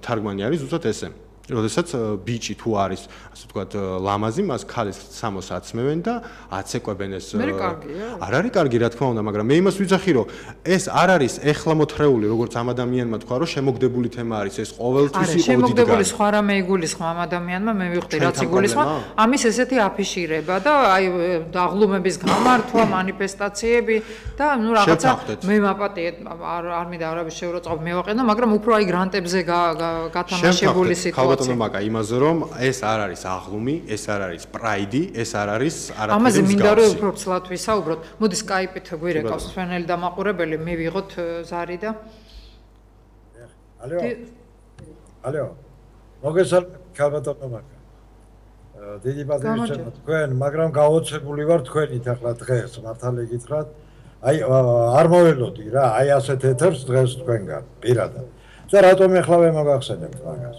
[SPEAKER 2] თარგმანი არის ზუსტად ესე. როდესაც ბიჭი თუ არის, ასე ვთქვათ, ლამაზი, მას ქალის სამოს აცმევენ და აცეკვებენ ეს.
[SPEAKER 1] მე კარგია.
[SPEAKER 2] არ არის კარგი, რა თქმა უნდა, მაგრამ მე იმას ვიძახი, რომ ეს არ არის ეხლა მოთხრეული, როგორც ამ ადამიანმა თქვა, რომ შემოგდებული თემა არის, ეს ყოველთვის იყო დიდგანი.
[SPEAKER 1] შემოგდებული სხვა რამე იგულისხმა ამ ადამიანმა, მე ვიხდი, რაც იგულისხმა, ამის ესეთი აფიშირება და აი დაღლუმების გამართვა, მანიფესტაციები და ნუ რაღაცა მე მაპატიეთ, არ მინდა არავის შეურაცხყოფ მევაყენო, მაგრამ უფრო აი გრანტებზე გათამაშებული სიტუაცია.
[SPEAKER 2] მაკა იმაზე რომ ეს არ არის აღლუმი, ეს არ არის პრაიდი, ეს არ არის არაფერი.
[SPEAKER 1] ამაზე მინდა რომ უფრო ცლად ვისაუბროთ. მოდი სკაიპით გვირეკავს ჩვენელი დამაყურებელი, მე ვიღოთ ზარი და
[SPEAKER 4] ალო. მოგესალმებით, ქალბატონო მაკა. დიდი პატივისცემა თქვენ, მაგრამ გაოცებული ვარ თქვენით ახლა დღეს, მართალი გითხრათ. აი არ მოველოდი რა, აი ასეთ ეთერს დღეს თქვენგან, პირადად. და რატომ ახლა მოგახსენებთ მაგას?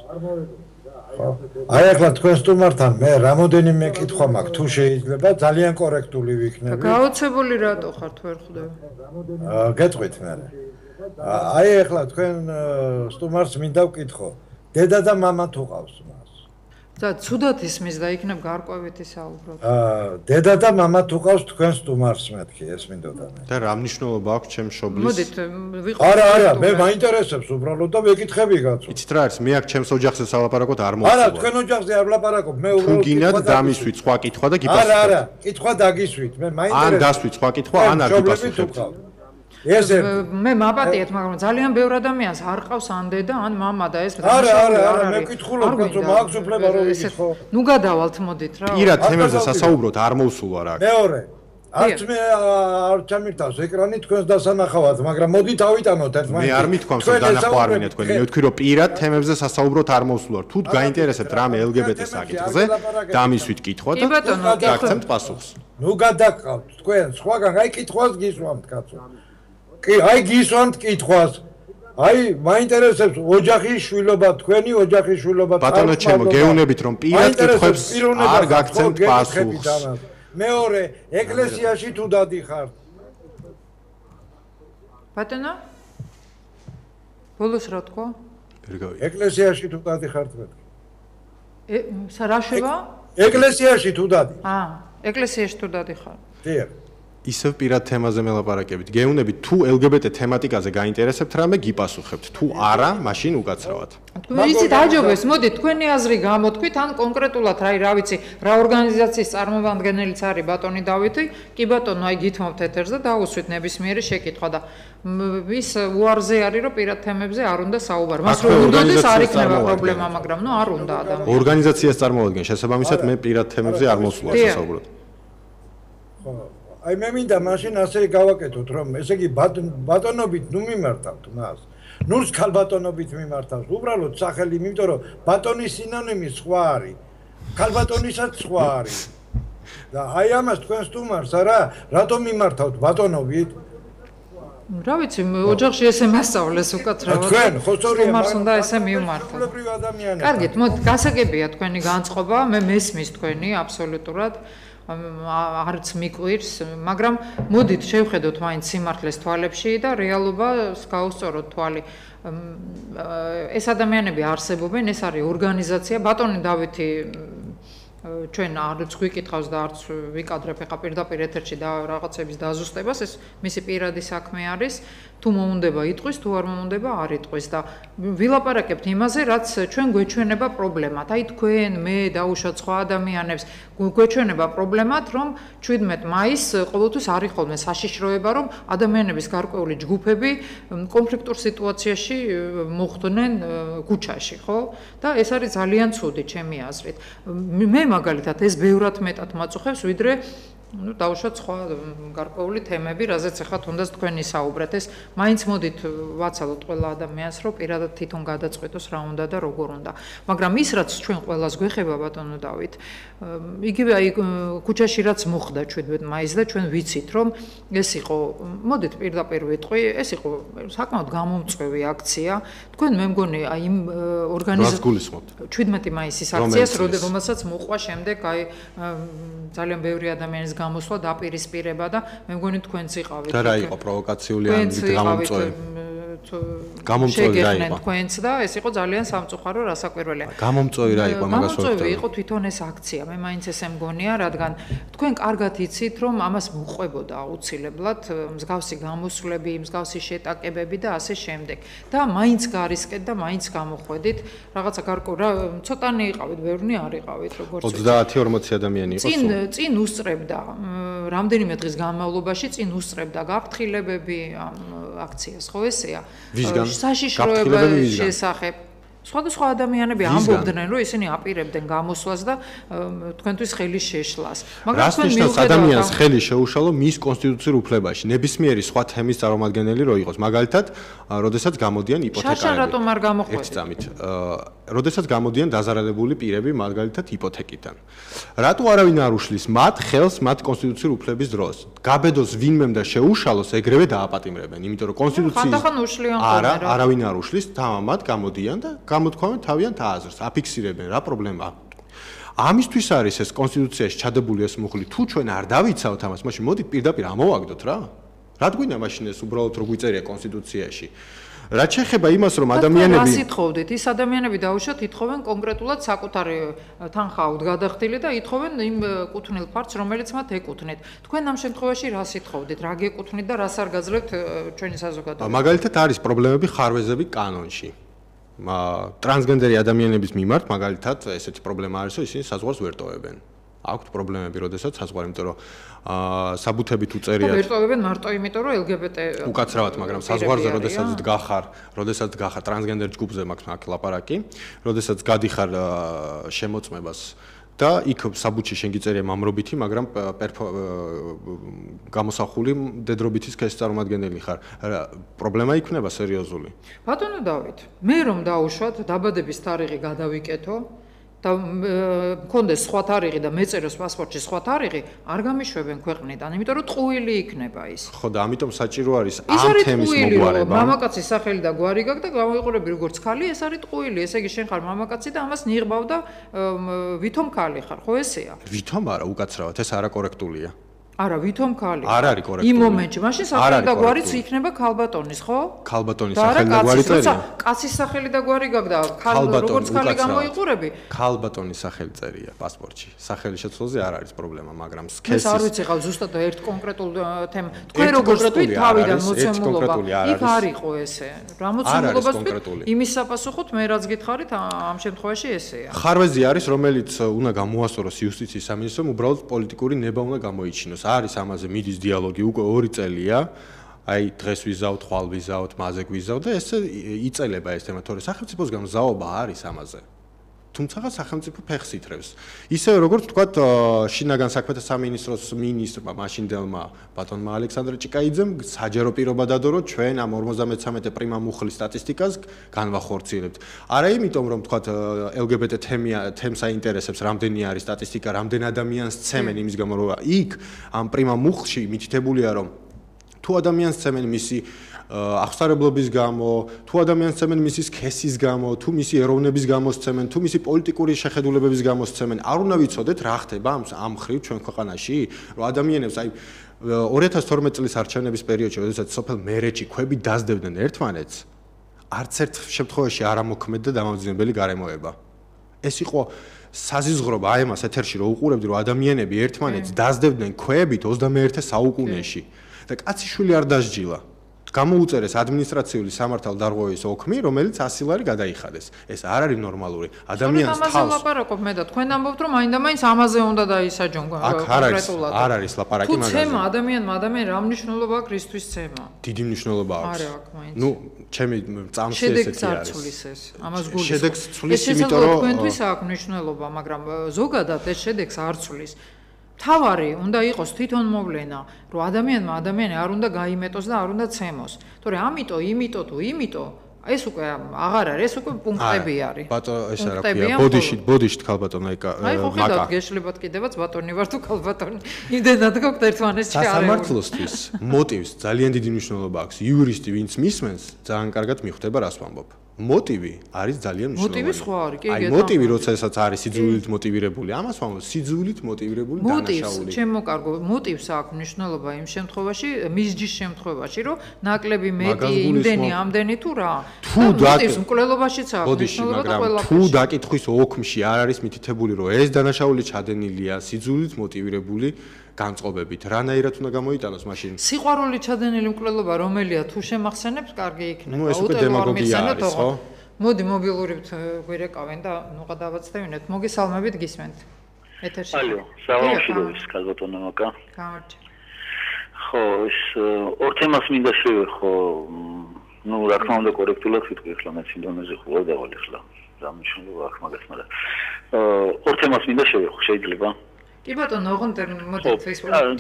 [SPEAKER 4] აი ახლა თქვენ სტუმართან მე რამოდენიმე კითხვა მაქვს, თუ შეიძლება ძალიან კორექტული ვიქნები.
[SPEAKER 1] გაოცებული რატო ხართ ვერ ხვდები?
[SPEAKER 4] გეტყვით მე. აი ახლა თქვენ სტუმარს მინდა ვკითხო. დედა და მამა თუ ყავს მას?
[SPEAKER 1] და ცუდად ისმის და იქნებ გარკვევითი საუბრობ.
[SPEAKER 4] დედა და მამა თუ ყავს თქვენ სტუმარს მეთქი, ეს მინდოდა მე.
[SPEAKER 2] და რა მნიშვნელობა აქვს ჩემ შობლის?
[SPEAKER 1] მოდით ვიყო.
[SPEAKER 4] არა, მე მაინტერესებს უბრალოდ და ვეკითხები კაცო.
[SPEAKER 2] იცით რა არის, მე აქ ჩემს ოჯახზე სალაპარაკოთ არ მოვსვლა.
[SPEAKER 4] არა, თქვენ ოჯახზე არ ვლაპარაკობ, მე უბრალოდ
[SPEAKER 2] თუ გინდათ დამისვით სხვა კითხვა და გიპასუხებთ.
[SPEAKER 4] არა, კითხვა დაგისვით, მე მაინტერესებს.
[SPEAKER 2] ან დასვით სხვა კითხვა, ან არ გიპასუხებთ.
[SPEAKER 1] მე მაპატიეთ, მაგრამ ძალიან ბევრ ადამიანს არ ყავს ან დედა, ან მამა და ეს
[SPEAKER 4] არა, მე კითხულობ, კაცო, მაქვს უფლება რომ ვიკითხო.
[SPEAKER 1] ნუ გადავალთ, მოდით რა.
[SPEAKER 2] პირად თემებზე სასაუბროთ არ მოვსულა რა.
[SPEAKER 4] მეორე. არც მე არ ჩამირთავს ეკრანი თქვენს დასანახავად, მაგრამ მოდით ავიტანოთ ერთმანეთს.
[SPEAKER 2] მე არ მithქვამს რომ დანახვარვინე თქვენი. მე ვთქვი რომ პირად თემებზე სასაუბროთ არ მოვსულა. თუ გაინტერესებთ რამე LGBT საკითხზე, დამისვით კითხვა და გაგცემთ პასუხს.
[SPEAKER 4] ნუ გადაგყავთ თქვენ, სხვაგან აი კითხვას გისვამთ, კაცო. კი, აი გისვამთ კითხვას. აი, მაინტერესებს ოჯახის შვილობა, თქვენი ოჯახის შვილობა.
[SPEAKER 2] ბატონო ჩემო, გეუბნებით რომ პირად კითხვებს არ გაგცემთ პასუხს.
[SPEAKER 4] მეორე, ეკლესიაში თუ დადიხართ?
[SPEAKER 1] ბატონო? ბოლოს რა თქვა?
[SPEAKER 4] ეკლესიაში თუ დადიხართ მეთქი.
[SPEAKER 1] რა შევა?
[SPEAKER 4] ეკლესიაში თუ დადი.
[SPEAKER 1] ეკლესიაში თუ დადიხარ.
[SPEAKER 4] დიახ.
[SPEAKER 2] ისევ პირად თემაზე მელაპარაკებით. გეუბნებით თუ LGBT თემატიკაზე გაინტერესებთ რამე გიპასუხებთ. თუ არა, მაშინ უკაცრავად.
[SPEAKER 1] იცით აჯობებს, მოდით თქვენი აზრი გამოთქვით, ან კონკრეტულად რა ვიცი, რა ორგანიზაციის წარმომადგენელიც არის ბატონი დავითი, კი ბატონო, აი გითმობთ ეთერზე და დაუსვით ნებისმიერი შეკითხვა და ის უარზე არის, რომ პირად თემებზე არ უნდა საუბარი. მას რომ უნდადეს არ იქნება პრობლემა, მაგრამ ნუ არ უნდა ადამიანი.
[SPEAKER 2] ორგანიზაციას წარმოვადგენ, შესაბამისად მე პირად თემებზე არ მოსვლა სასაუბროდ.
[SPEAKER 4] აი მე მინდა მაშინ ასე გავაკეთოთ, რომ ესე იგი ბატონობით ნუ მიმართავთ მას. ნურს ქალბატონობით მიმართავს. უბრალოდ სახელი, იმიტომ რომ ბატონის სინონიმი სხვა არის. ქალბატონისაც სხვა არის. და აი ამას თქვენ სტუმარს არა, რატომ მიმართავთ ბატონობით?
[SPEAKER 1] რა ვიცი, ოჯახში ესე მასწავლეს უკაცრავად.
[SPEAKER 4] თქვენ ხო სწორია,
[SPEAKER 1] სტუმარს უნდა ესე მივმართოთ. კარგით, მოდით, გასაგებია თქვენი განწყობა, მე მესმის თქვენი აბსოლუტურად. არც მიკვირს, მაგრამ მოდით შევხედოთ მაინც სიმართლეს თვალებში და რეალობას გავუსწოროთ თვალი. ეს ადამიანები არსებობენ, ეს არის ორგანიზაცია, ბატონი დავითი ჩვენ არც გვიკითხავს და არც ვიკადრებ ხა პირდაპირ ეთერში და რაღაცების დაზუსტებას, ეს მისი პირადი საქმე არის. თუ მოუნდება იტყვის, თუ არ მოუნდება არ იტყვის და ვილაპარაკებთ იმაზე, რაც ჩვენ გვეჩვენება პრობლემად. აი თქვენ, მე დაუშვათ სხვა ადამიანებს გვეჩვენება პრობლემად, რომ 17 მაისს ყოველთვის არის ხოლმე საშიშროება, რომ ადამიანების გარკვეული ჯგუფები კონფლიქტურ სიტუაციაში მოხვდნენ ქუჩაში, ხო? და ეს არის ძალიან ცუდი, ჩემი აზრით. მე მაგალითად ეს ბევრად მეტად მაწუხებს, ვიდრე ну დაუშვათ სხვა გარკვეული თემები, რაზეც ახლა თუნდაც თქვენი საუბრეთ, ეს მაინც მოდით ვაცალოთ ყველა ადამიანს, რომ პირადად თვითონ გადაწყვეტოს რა უნდა და როგორ უნდა. მაგრამ ის რაც ჩვენ ყველას გვეხება ბატონო დავით, იგივე აი ქუჩაში რაც მოხდა 17 მაისს და ჩვენ ვიცით, რომ ეს იყო, მოდით პირდაპირ ვიტყვი, ეს იყო საკმაოდ გამომწვევი აქცია. თქვენ მე მგონი აი იმ ორგანიზაციას 17 მაისის აქციას, რომელსაც მოყვა შემდეგ აი ძალიან ბევრი ადამიანის გამოსვლა დაპირისპირება და მე მგონი თქვენც იყავით.
[SPEAKER 2] და რა იყო პროვოკაციული გამომწვევი? გამომწვევი რა იყო?
[SPEAKER 1] თქვენც და ეს იყო ძალიან სამწუხარო რასაკვირველია.
[SPEAKER 2] გამომწვევი რა იყო მაგას ვთქვი?
[SPEAKER 1] გამომწვევი იყო თვითონ ეს აქცია. მე მაინც ესე მგონია, რადგან თქვენ კარგად იცით, რომ ამას მოყვებოდა აუცილებლად მსგავსი გამოსვლები, მსგავსი შეტაკებები და ასე შემდეგ. და მაინც გარისკეთ და მაინც გამოხვედით. რაღაცა გარკვეული ცოტანი იყავით, ბევრნი არ იყავით, როგორც
[SPEAKER 2] 30-40 ადამიანი იყო.
[SPEAKER 1] წინ უსწრებდა რამდენიმე დღის განმავლობაში წინ უსწრებდა გაფრთხილებები ამ აქციას, ხო ესეა? საშიშროების შესახებ სხვადასხვა ადამიანები ამბობდნენ, რომ ისინი აპირებდნენ გამოსვლას და თქვენთვის ხელის შეშლას.
[SPEAKER 2] მაგრამ თქვენ მიუხედავად ადამიანს ხელი შეუშალო მის კონსტიტუციურ უფლებაში, ნებისმიერი სხვა თემის წარმომადგენელი რო იყოს, მაგალითად, როდესაც გამოდიან იპოთეკარები.
[SPEAKER 1] შაშან რატომ არ გამოხვედით?
[SPEAKER 2] ერთ წამით. როდესაც გამოდიან დაზარალებული პირები, მაგალითად, იპოთეკიდან. რატო არავინ არ უშლის მათ ხელს მათ კონსტიტუციურ უფლების დროს? გაბედოს ვინმემ და შეუშალოს, ეგრევე დააპატიმრებენ, იმიტომ რომ კონსტიტუციის არა, არავინ არ უშლის, თამამად გამოდიან და გამოთქვამენ თავიანთ აზრს, აფიქსირებენ რა პრობლემაა. ამისთვის არის ეს კონსტიტუციაში ჩადებული ეს მუხლი. თუ ჩვენ არ დავიცავთ ამას, მაშინ მოდით პირდაპირ ამოვაგდოთ რა. რა გვინდა მაშინ ეს უბრალოდ რო გვიწერია კონსტიტუციაში? რაც შეეხება იმას, რომ ადამიანები
[SPEAKER 1] რას ითხოვდით? ის ადამიანები დაუშვათ ითხოვენ კონკრეტულად საკუთარი თანხაოდ გადახდილი და ითხოვენ იმ კუთვნილ ფართს, რომელიც მათ ეკუთვნით. თქვენ ამ შემთხვევაში რას ითხოვდით? რა გეკუთვნით და რას არ გაძლევთ ჩვენი საზოგადოება?
[SPEAKER 2] მაგალითად არის პრობლემები ხარვეზები კანონში. ტრანსგენდერი ადამიანების მიმართ, მაგალითად, ესეთი პრობლემა არის, რომ ისინი საზღვარს ვერ ტოვებენ. აქვთ პრობლემები, როდესაც საზღვარი, იმიტომ რომ საბუთებით უწერიათ.
[SPEAKER 1] ვერ ტოვებენ მარტო იმიტომ, რომ LGBT
[SPEAKER 2] უკაცრავად, მაგრამ საზღვარზე, როდესაც დგახარ ტრანსგენდერ ჯგუფზე მაქვს ლაპარაკი, როდესაც გადიხარ შემოწმებას და იქ საბუთში შენ გიწერია მამრობითი, მაგრამ გამოსახული დედრობითი სქესის წარმომადგენელი ხარ. პრობლემა იქნება სერიოზული.
[SPEAKER 1] ბატონო დავით, მე რომ დაუშვათ დაბადების თარიღი გადავიკეთო და მქონდეს სხვა თარიღი და მეწეროს პასპორტში სხვა თარიღი, არ გამიშვებენ ქვეყნიდან, იმიტომ რომ ტყუილი იქნება ის.
[SPEAKER 2] ხო და ამიტომ საჭირო არის ამ თემის მოგვარება.
[SPEAKER 1] მამაკაცის სახელი და გვარი გაქვს და გამოიყურები როგორც ქალი, ეს არის ტყუილი. ესე იგი შენ ხარ მამაკაცი და ამას ნიღბავ და ვითომ ქალი ხარ, ხო ესეა?
[SPEAKER 2] ვითომ არა, უკაცრავად, ეს არაკორექტულია.
[SPEAKER 1] არა, ვითომ ქალი.
[SPEAKER 2] არ არის კორექტული.
[SPEAKER 1] იმ მომენტში, მაშინ სახელი და გვარიც იქნება ქალბატონის, ხო?
[SPEAKER 2] ქალბატონის სახელი და გვარი წერია.
[SPEAKER 1] კაცის სახელი და გვარი გაქვს და როგორც ქალი გამოიყურები?
[SPEAKER 2] ქალბატონის სახელი წერია პასპორტში. სახელი შეცვლაზე არ არის პრობლემა, მაგრამ
[SPEAKER 1] ეს არ ვიცი ხალ ზუსტად ერთ კონკრეტულ თემ. თქვენ როგორც თქვით თავიდან მოცემულობა, იქ არ იყო ესე. რა მოცემულობას თქვით? იმის საპასუხოდ მე რაც გითხარით ამ შემთხვევაში ესეა.
[SPEAKER 2] ხარვეზი არის, რომელიც უნდა გამოასწოროს იუსტიციის სამინისტრომ, უბრალოდ პოლიტიკური ნება უნდა გამოიჩინოს. არის ამაზე მიდის დიალოგი უკვე 2 წელია. აი დღეს ვიზავთ, ხვალ ვიზავთ, მასე გვიზავთ და ეს იწელება ეს თემა, თორე სახელმწიფოს გამზაობა არის ამაზე. თუმცა სახელმწიფო ფეხს ითრევს. ისევე როგორც ვთქვათ, შინაგან საქმეთა სამინისტროს მინისტრმა მაშინდელმა ბატონმა ალექსანდრე ჭიკაიძემ საჯარო პირობა დადო, რომ ჩვენ ამ 53 პრიმა მუხლის სტატისტიკას განვახორციელებთ. არა იმიტომ, რომ ვთქვათ LGBT თემს აინტერესებს, რამდენი არის სტატისტიკა, რამდენ ადამიანს ცემენ იმის გამო, რომ იქ ამ პრიმა მუხლში მითითებულია, რომ თუ ადამიანს ცემენ მისი აღსარებლობის გამო, თუ ადამიანს ცემენ მისი სქესის გამო, თუ მისი ეროვნების გამო ცემენ, თუ მისი პოლიტიკური შეხედულებების გამო ცემენ, არ უნდა ვიცოდეთ რა ხდება ამ ხრივ ჩვენ ქვეყანაში, რომ ადამიანებს აი 2012 წლის არჩევნების პერიოდში, როდესაც სოფელ მერეთში ქვები დასდებდნენ ერთმანეთს, არც ერთ შემთხვევაში არ ამოქმედდა დამამძიმებელი გარემოება. ეს იყო საზიზღრობა აი მას ეთერში რომ უყურებდი, რომ ადამიანები ერთმანეთს დასდებდნენ ქვებით 21 საუკუნეში და კაციშვილი არ დასჯილა. გამოუწერეს ადმინისტრაციული სამართალდარღვევის ოქმი, რომელიც 100 ლარი გადაიხადეს. ეს არ არის ნორმალური. ადამიანს თავს
[SPEAKER 1] ამაზე ლაპარაკობ მე და თქვენ ამბობთ, რომ მაინდა-მაინც ამაზე უნდა დაისაჯონ
[SPEAKER 2] კონკრეტულად. არ არის ლაპარაკი მაგაზე.
[SPEAKER 1] თუ ცემა ადამიანმა რა მნიშვნელობა აქვს რისთვის ცემა?
[SPEAKER 2] დიდი მნიშვნელობა აქვს.
[SPEAKER 1] არა აქვს მაინც.
[SPEAKER 2] ნუ ჩემი წამსი ესეთი არის.
[SPEAKER 1] შედეგს არ ცulis ეს. ამას გულისხმობ.
[SPEAKER 2] შედეგს ცulis, იმიტომ რომ
[SPEAKER 1] თქვენთვის აქვს მნიშვნელობა, მაგრამ ზოგადად ეს შედეგს არ ცulis. თავარი უნდა იყოს თვითონ მოვლენა, რომ ადამიანი არ უნდა გაიმეტოს და არ უნდა ცემოს. თორე ამიტომ, იმიტომ თუ იმიტომ, ეს უკვე აღარ არის, ეს უკვე პუნქტები არის.
[SPEAKER 2] ბატონო, ესა რა ქვია, ბოდიში ქალბატონო ეკა
[SPEAKER 1] აი ხო ხედავთ, გეშლებათ კიდევაც ბატონი ვარ თუ ქალბატონი. იმდენად გაქვთ ერთმანეთს ჩარეული.
[SPEAKER 2] სასამართლოსთვის მოტივს ძალიან დიდი მნიშვნელობა აქვს. იურისტი ვინც მისმენს, ძალიან კარგად მიხვდება რას ვამბობ. მოტივი არის ძალიან მნიშვნელოვანი.
[SPEAKER 1] მოტივი სხვა არის, კი,
[SPEAKER 2] აი მოტივი როდესაც არის სიძულვილით მოტივირებული, ამას ვამბობ, სიძულვილით მოტივირებული დანაშაული.
[SPEAKER 1] მოტივს, ჩემო კარგო, მოტივს აქვს მნიშვნელობა იმ შემთხვევაში, მისჯის შემთხვევაში, რომ ნაკლები მეტი, იმდენი, ამდენი თუ რა.
[SPEAKER 2] თუ
[SPEAKER 1] მოტივს მკვლელობაშიც აქვს მნიშვნელობა და ყველაფერში.
[SPEAKER 2] თუ დაკითხვის ოქმში არ არის მითითებული, რომ ეს დანაშაული ჩადენილია სიძულვილით მოტივირებული განწყობებით, რანაირად უნდა გამოიტანოს მაშინ?
[SPEAKER 1] სიყვარული ჩადენილი მკვლელობა რომელია თუ შემახსენებს, კარგი იქნება.
[SPEAKER 2] ნუ ეს უკვე დემაგოგია არის, ხო?
[SPEAKER 1] მოდი მობილურით გვირეკავენ და ნუღა დავაცდევინეთ. მოგესალმებით, გისმენთ. ეთერში.
[SPEAKER 5] ალო, სალამშილოვის ქალბატონო მაკა.
[SPEAKER 1] გამარჯობა.
[SPEAKER 5] ხო, ეს ორ თემას მინდა შევეხო. ნუ რა თქმა უნდა კორექტულად ვიტყვი, ახლა მე სინდომეზე ხვალ დავალ ახლა. რა მნიშვნელობა აქვს მაგას, მაგრამ ორ თემას მინდა შევეხო, შეიძლება?
[SPEAKER 1] კი ბატონო, ოღონდ მოდით ეს
[SPEAKER 5] დროულად.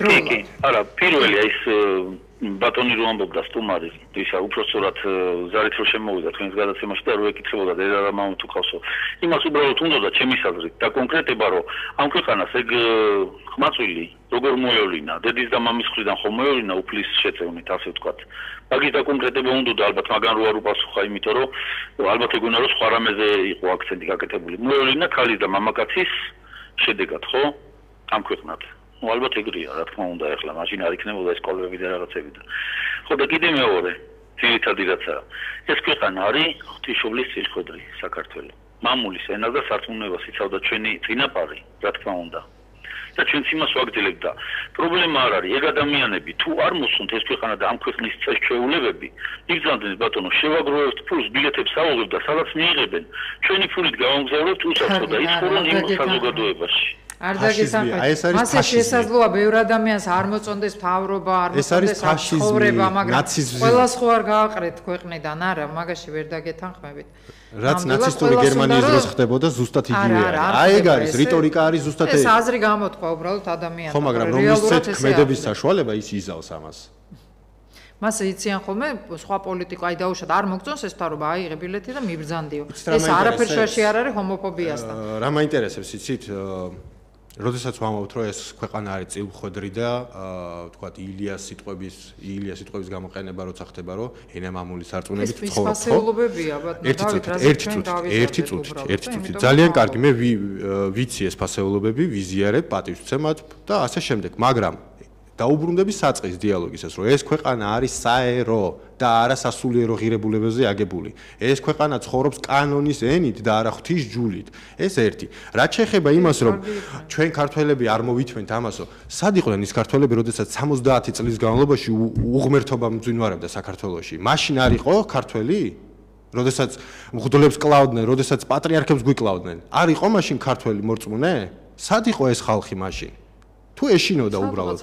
[SPEAKER 5] არა, პირველი ეს ბატონი რო ამბობდა სტუმარი, ისა უпростоრად ზარით რო შემოვიდა თქვენს გადაცემაში და რო ეკითხებოდა და რა მამ თუ ყავსო. იმას უბრალოდ უნდა ჩემის აზრით და კონკრეტება რომ ამ ქვეყანას ეგ ხმაწვილი როგორ მოევლინა, დედის და მამის მხრიდან ხომ მოევლინა უფლის შეწევნით, ასე ვთქვათ. მაგის და კონკრეტება უნდა ალბათ, მაგრამ რო არ უპასუხა, იმიტომ რომ ალბათ ეგონა რომ სხვა რამეზე იყო აქცენტი გაკეთებული. მოევლინა ქალის და მამაკაცის შედეგად, ხო? ამ ქვეყნად. ნუ ალბათ ეგრეა, რა თქმა უნდა, ახლა მაშინ არ იქნებოდა ეს კოლვები და რაღაცები და. ხო და კიდე მეორე, ძირითადი რაცაა. ეს ქვეყანა არის ღვთისმშობლის ცილხვედრი საქართველო. მამულის ენა და სარწმუნოებას იცავდა ჩვენი წინაპარი, რა თქმა უნდა. და ჩვენც იმას ვაგრძელებთ და პრობლემა არ არის, ეგ ადამიანები თუ არ მოსუნთ ეს ქვეყანა და ამ ქვეყნის წესჩვეულებები, იგზავნენ ბატონო, შევაგროვებთ ფულს, ბილეთებს ავიღებთ და სადაც მიიღებენ, ჩვენი ფულით გავამგზავრებთ უსახო და იცხოვრონ იმ საზოგადოებაში.
[SPEAKER 1] არ დაგესახმეთ. მასე შესაძლოა ბევრ ადამიანს არ მოწონდეს მთავრობა, არ მოწონდეს ცხოვრება, მაგრამ ყველას ხო არ გააყრეთ ქვეყნიდან, არა, მაგაში ვერ დაგეთანხმებით.
[SPEAKER 2] რაც ნაცისტური გერმანიის დროს ხდებოდა, ზუსტად იგივე არის. აი ეგ არის, რიტორიკა არის ზუსტად ეს.
[SPEAKER 1] ეს აზრი გამოთქვა უბრალოდ ადამიანს.
[SPEAKER 2] ხო, მაგრამ რომ ისეთ ქმედების საშუალება ის იზავს ამას.
[SPEAKER 1] მასე იციან ხოლმე სხვა პოლიტიკა, აი დაუშვათ არ მოგწონს ეს თავრობა, აიღე ბილეთი და მიბრძანდიო. ეს არაფერ შეში არ არის ჰომოფობიასთან.
[SPEAKER 2] რა მაინტერესებს იცით? როდესაც ვამბობთ, რომ ეს ქვეყანა არის წილხვედრი და ვთქვათ ილიას სიტყვების გამოყენება როცა ხდება, რომ ენა მამულის სარწმუნოებით ცხოვრობ, ხო?
[SPEAKER 1] ფასეულობებია, ბატონო,
[SPEAKER 2] ერთი წუთი. ძალიან კარგი, მე ვიცი ეს ფასეულობები, ვიზიარებ, პატივს ვცემათ და ასე შემდეგ, მაგრამ დაუბრუნდები საწყის დიალოგისას, რომ ეს ქვეყანა არის საერო და არა სასულიერო ღირებულებებზე აგებული. ეს ქვეყანა ცხოვრობს კანონის ენით და არა ღვთის ჯულით. ეს ერთი. რაც შეეხება იმას, რომ ჩვენ ქართველები არ მოვითმენთ ამასო, სად იყვნენ ის ქართველები, როდესაც 70 წლის განმავლობაში უღმერთობა მძვინვარებდა საქართველოში? მაშინ არ იყო ქართველი? როდესაც მღვდლებს კლავდნენ, როდესაც პატრიარქებს გვიკლავდნენ, არ იყო მაშინ ქართველი მორწმუნე? სად იყო ეს ხალხი მაშინ? თუ ეშინოდა უბრალოდ.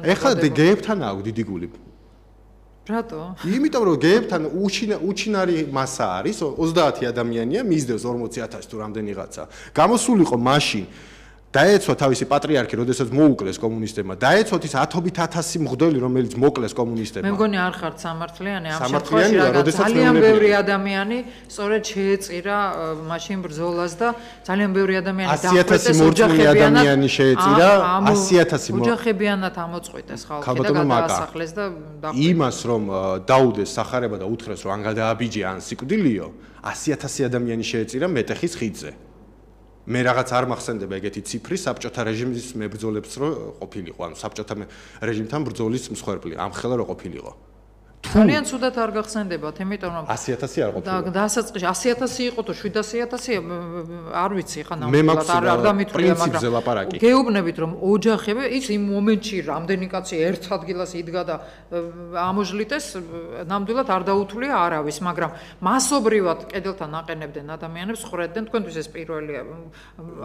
[SPEAKER 2] ეხლა გეებთან აქვს დიდი გული.
[SPEAKER 1] რატო?
[SPEAKER 2] იმიტომ რომ გეებთან უჩინარი მასა არის, 30 ადამიანია, მისდევს 40,000 თუ რამდენიღაცა. გამოსულიყო მაშინ დაეცვა თავისი პატრიარქი, როდესაც მოუკლეს კომუნისტებმა, დაეცვათ ის 10,000 მღვდელი, რომელიც მოკლეს კომუნისტებმა.
[SPEAKER 1] მე მგონი არ ხართ სამართლიანი ამ შემთხვევაში, რადგან ძალიან ბევრი ადამიანი სწორედ შეეწირა მაშინ ბრძოლას და ძალიან ბევრი ადამიანი
[SPEAKER 2] დახვეწეს, 100,000 ადამიანი შეეწირა, 100,000
[SPEAKER 1] ოჯახებიანად ამოწყვიტეს ხალხი და გადაასახლეს და დახვეწეს.
[SPEAKER 2] იმას რომ დაუდეს სახარება და უთხრეს რომ ან გადააბიჯე ან სიკვდილიო, 100,000 ადამიანი შეეწირა მეტეხის ხიდზე. მე რაღაც არ მახსენდება ეგეთი ციფრი საბჭოთა რეჟიმის მებრძოლებს რო ყოფილიყო, ანუ საბჭოთა რეჟიმთან ბრძოლის მსხვერპლი, ამხელა რო ყოფილიყო.
[SPEAKER 1] ძალიან ცუდად არ გახსენდებათ, იმიტომ რომ
[SPEAKER 2] 100,000 არ ყოფილა.
[SPEAKER 1] და დასაწყისში 100,000 იყო თუ 700,000 არ ვიცი ხა ნამდვილად არ დამითვლია, მაგრამ გეუბნებით რომ ოჯახები ის იმ მომენტში რამდენი კაცი ერთ ადგილას იდგა და ამოჟლიტეს, ნამდვილად არ დაუთვლია არავის, მაგრამ მასობრივად კედელთან აყენებდნენ ადამიანებს, ხრედდნენ, თქვენთვის ეს პირველი არ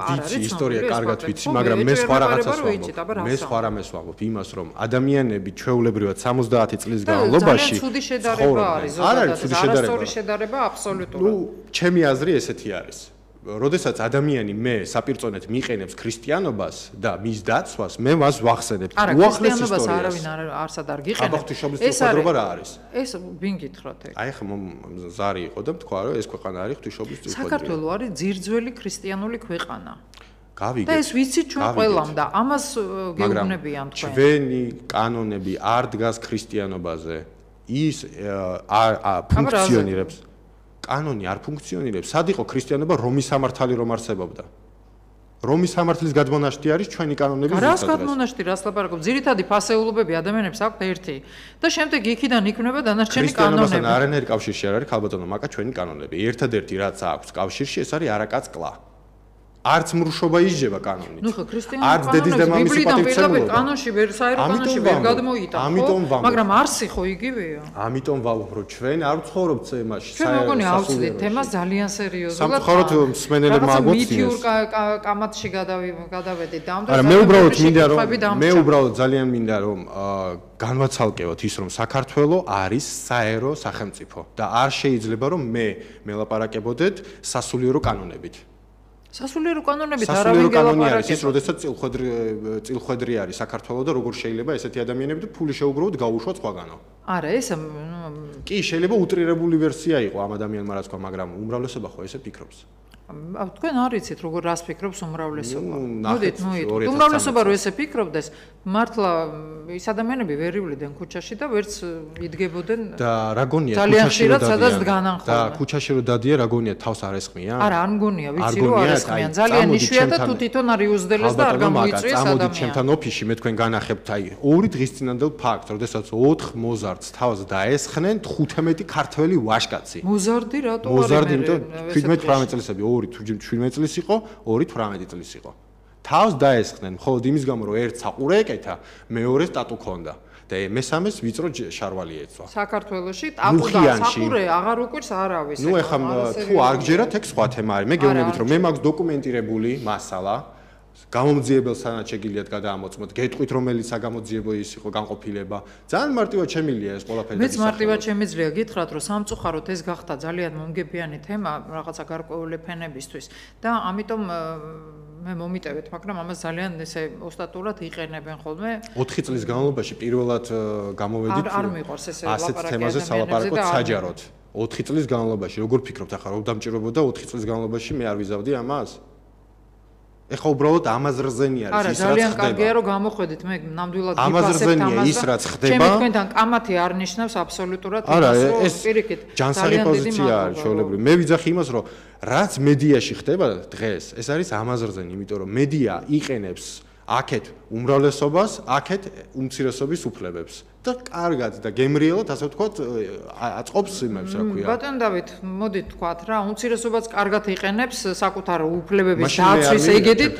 [SPEAKER 1] არის
[SPEAKER 2] ისტორია კარგად ვიცი, მაგრამ მე სხვა რაღაცას ვამბობ. მე სხვა რამეს ვამბობ, იმას რომ ადამიანები ჩვეულებრივად 70 წლის განმავლობაში
[SPEAKER 1] ცუდი შედარება არის ზოგადად, არასწორი შედარება აბსოლუტურად.
[SPEAKER 2] ნუ, ჩემი აზრი ესეთი არის. როდესაც ადამიანი მე საპირწონეთ მიყენებს ქრისტიანობას და მის დაცვას, მე მას ვახსენებ.
[SPEAKER 1] უახლეს ისტორიას არავინ არსად არ გიყენებს.
[SPEAKER 2] აბახთუშობის წილხვედრობა რა არის?
[SPEAKER 1] ეს ვინ გითხრათ ეგ?
[SPEAKER 2] აი ხა ზარი იყო და თქვა რომ ეს ქვეყანა არის ღვთისმშობლის წილხვედრა.
[SPEAKER 1] საქართველო არის ძირძველი ქრისტიანული ქვეყანა.
[SPEAKER 2] გავიგეთ.
[SPEAKER 1] და ეს ვიცით ჩვენ ყველამ და ამას გეუბნებიან თქვენ.
[SPEAKER 2] ჩვენი კანონები არ დგას ქრისტიანობაზე. ის ფუნქციონირებს. კანონი არ ფუნქციონირებს. სად იყო ქრისტიანობა რომის სამართალი რომ არსებობდა? რომის სამართლის გადმონაშთი არის ჩვენი კანონები ზუსტად.
[SPEAKER 1] რას გადმონაშთი, რას ლაპარაკობ? ძირითადი ფასეულობები ადამიანებს აქვთ ერთი და შემდეგ იქიდან იქმნება დანარჩენი კანონები.
[SPEAKER 2] ქრისტიანობასთან არანაირ კავშირში არ არის ხალბატონო მაკა ჩვენი კანონები. ერთადერთი რაც აქვს კავშირში ეს არის არაკაც კლა. არც მრუშობა ისჯება კანონით.
[SPEAKER 1] ნუ ხო ქრისტიანული კანონები ბიბლიდან პირდაპირ კანონში ვერ საერო კანონში ვერ გადმოიტან, ხო? მაგრამ არსი ხო იგივეა.
[SPEAKER 2] ამიტომ ვამბობ რომ ჩვენ არ ვცხოვრობთ თემაში.
[SPEAKER 1] ჩვენ მოგონი ავწვდით თემას ძალიან სერიოზულად.
[SPEAKER 2] სამწუხაროდ მსმენელებმა აგვოცნეს.
[SPEAKER 1] მითიურ კამათში გადავედით და ამ დროს
[SPEAKER 2] მე უბრალოდ ძალიან მინდა რომ განვაცალკევოთ ის რომ საქართველო არის საერო სახელმწიფო და არ შეიძლება რომ მე მელაპარაკებოდეთ სასულიერო კანონებით.
[SPEAKER 1] სასულიერო კანონებით არავინ გელაპარაკებს.
[SPEAKER 2] ის როდესაც წილხვედრი არის საქართველო და როგორ შეიძლება ესეთი ადამიანები და ფული შეუგროვოთ გაუშვათ სხვაგანო.
[SPEAKER 1] არა, ეს
[SPEAKER 2] კი შეიძლება უტრირებული ვერსია იყო ამ ადამიანმა რაც თქვა, მაგრამ უმრავლესობა ხო ესე ფიქრობს.
[SPEAKER 1] თქვენ არ იცით როგორ რას ფიქრობს უმრავლესობა. მოდით, უმრავლესობა რო ესე ფიქრობდეს, მართლა ის ადამიანები ვერ ივლიდნენ ქუჩაში და ვერც იდგებოდნენ.
[SPEAKER 2] და რა გონია
[SPEAKER 1] ქუჩაში რო სადაც დგანან ხოლმე.
[SPEAKER 2] და ქუჩაში რო დადიან, რა გონია თავს არ ესხმიან?
[SPEAKER 1] არა, არ მგონია, ვიცი რომ არ ესხმიან. ძალიან იშვიათად თუ თვითონ არ იუზდელეს და არ გამოიწვიეს ადამიანი.
[SPEAKER 2] წამოდით ჩემთან ოფისში, მე თქვენ განახებთ აი 2 დღის წინანდელ ფაქტს, როდესაც 4 მოზარდს თავს დაესხნენ 15 ქართველი ვაჟკაცი.
[SPEAKER 1] მოზარდი რატო არის?
[SPEAKER 2] მოზარდი, იმიტომ 17-18 წლისები 2-17 წლის იყო, 2-18 წლის იყო. თავს დაესხნენ, მხოლოდ იმის გამო, რომ ერთ საყურე ეკეთა, მეორეს ტატუ ქონდა და მესამეს ვიწრო შარვალი ეცვა.
[SPEAKER 1] საქართველოში ტატუ და საყურე აღარ უკვირს არავის.
[SPEAKER 2] ნუ ეხლა თუ არ გჯერათ, ეგ სხვა თემა არის. მე გეუბნებით, რომ მე მაქვს დოკუმენტირებული მასალა. გამომძიებელს სანაც შეგიძლიათ გადაამოწმოთ, გეტყვით რომელიც საგამოძიებო ის იყო განყოფილება. ძალიან მარტივად შემილია ეს ყველაფერი.
[SPEAKER 1] მეც მარტივად შემიძლია გითხრათ, რომ სამწუხაროდ ეს გახდა ძალიან მომგებიანი თემა რაღაცა გარკვეული ფენებისთვის და ამიტომ მე მომიტევეთ, მაგრამ ამას ძალიან ესე ოსტატურად იყენებენ ხოლმე.
[SPEAKER 2] 4 წლის განმავლობაში პირველად გამოვედით
[SPEAKER 1] არ მიყვარს ესე
[SPEAKER 2] ასეთ თემაზე სალაპარაკოთ საჯაროდ. 4 წლის განმავლობაში როგორ ფიქრობთ ახლა რომ დამჭირებოდა 4 წლის განმავლობაში მე არ ვიზავდი ამას? ეხლა უბრალოდ ამაზრზენი არის ის რაც ხდება.
[SPEAKER 1] არა, ძალიან კარგია რომ გამოხედით, მე ნამდვილად
[SPEAKER 2] ვიფასებთ ამას. ამაზრზენია ის რაც ხდება.
[SPEAKER 1] ჩემი თქვენთან კამათი არ ნიშნავს აბსოლუტურად
[SPEAKER 2] იმას, რომ პირიქით ძალიან პოზიცია არის ჩვეულებრივი. მე ვიძახი იმას, რომ რაც მედიაში ხდება დღეს, ეს არის ამაზრზენი, იმიტომ რომ მედია იყენებს აქეთ უმრავლესობას, აქეთ უმცირესობის უფლებებს. და კარგად და გემრიელად ასე ვთქვათ, აწყობს იმებს, რა ქვია.
[SPEAKER 1] ბატონ დავით, მოდით ვთქვათ რა, უმცირესობაც კარგად იყენებს საკუთარ უფლებების დაცვის ეგედით.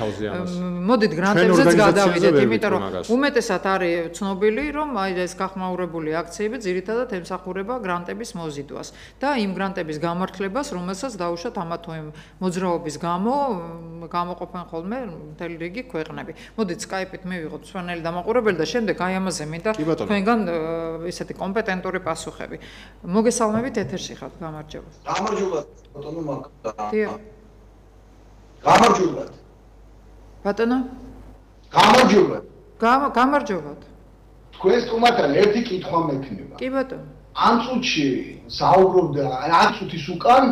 [SPEAKER 1] მოდით გრანტებზეც გადავიდეთ, იმიტომ რომ უმეტესად არის ცნობილი, რომ აი ეს გახმაურებული აქციები ძირითადად ემსახურება გრანტების მოზიდვას და იმ გრანტების გამართლებას, რომელსაც დაუშვათ ამა თუ იმ მოძრაობის გამო გამოყოფენ ხოლმე მთელი რიგი ქვეყნები. მოდით Skype-ით მივიღოთ მსვენელი დამაყურებელი და შემდეგ აი ამაზე მინდა თქვენგან ესეთი კომპეტენტური პასუხები. მოგესალმებით ეთერში ხართ, გამარჯობა.
[SPEAKER 6] გამარჯობა ბატონო მაგდა. გამარჯობა.
[SPEAKER 1] ბატონო?
[SPEAKER 6] გამარჯობა.
[SPEAKER 1] გამარჯობათ.
[SPEAKER 6] თქვენ სტუმართან ერთი კითხვა მექნება.
[SPEAKER 1] კი ბატონო.
[SPEAKER 6] ამ წუთში საუბრობდა, ამ წუთის უკან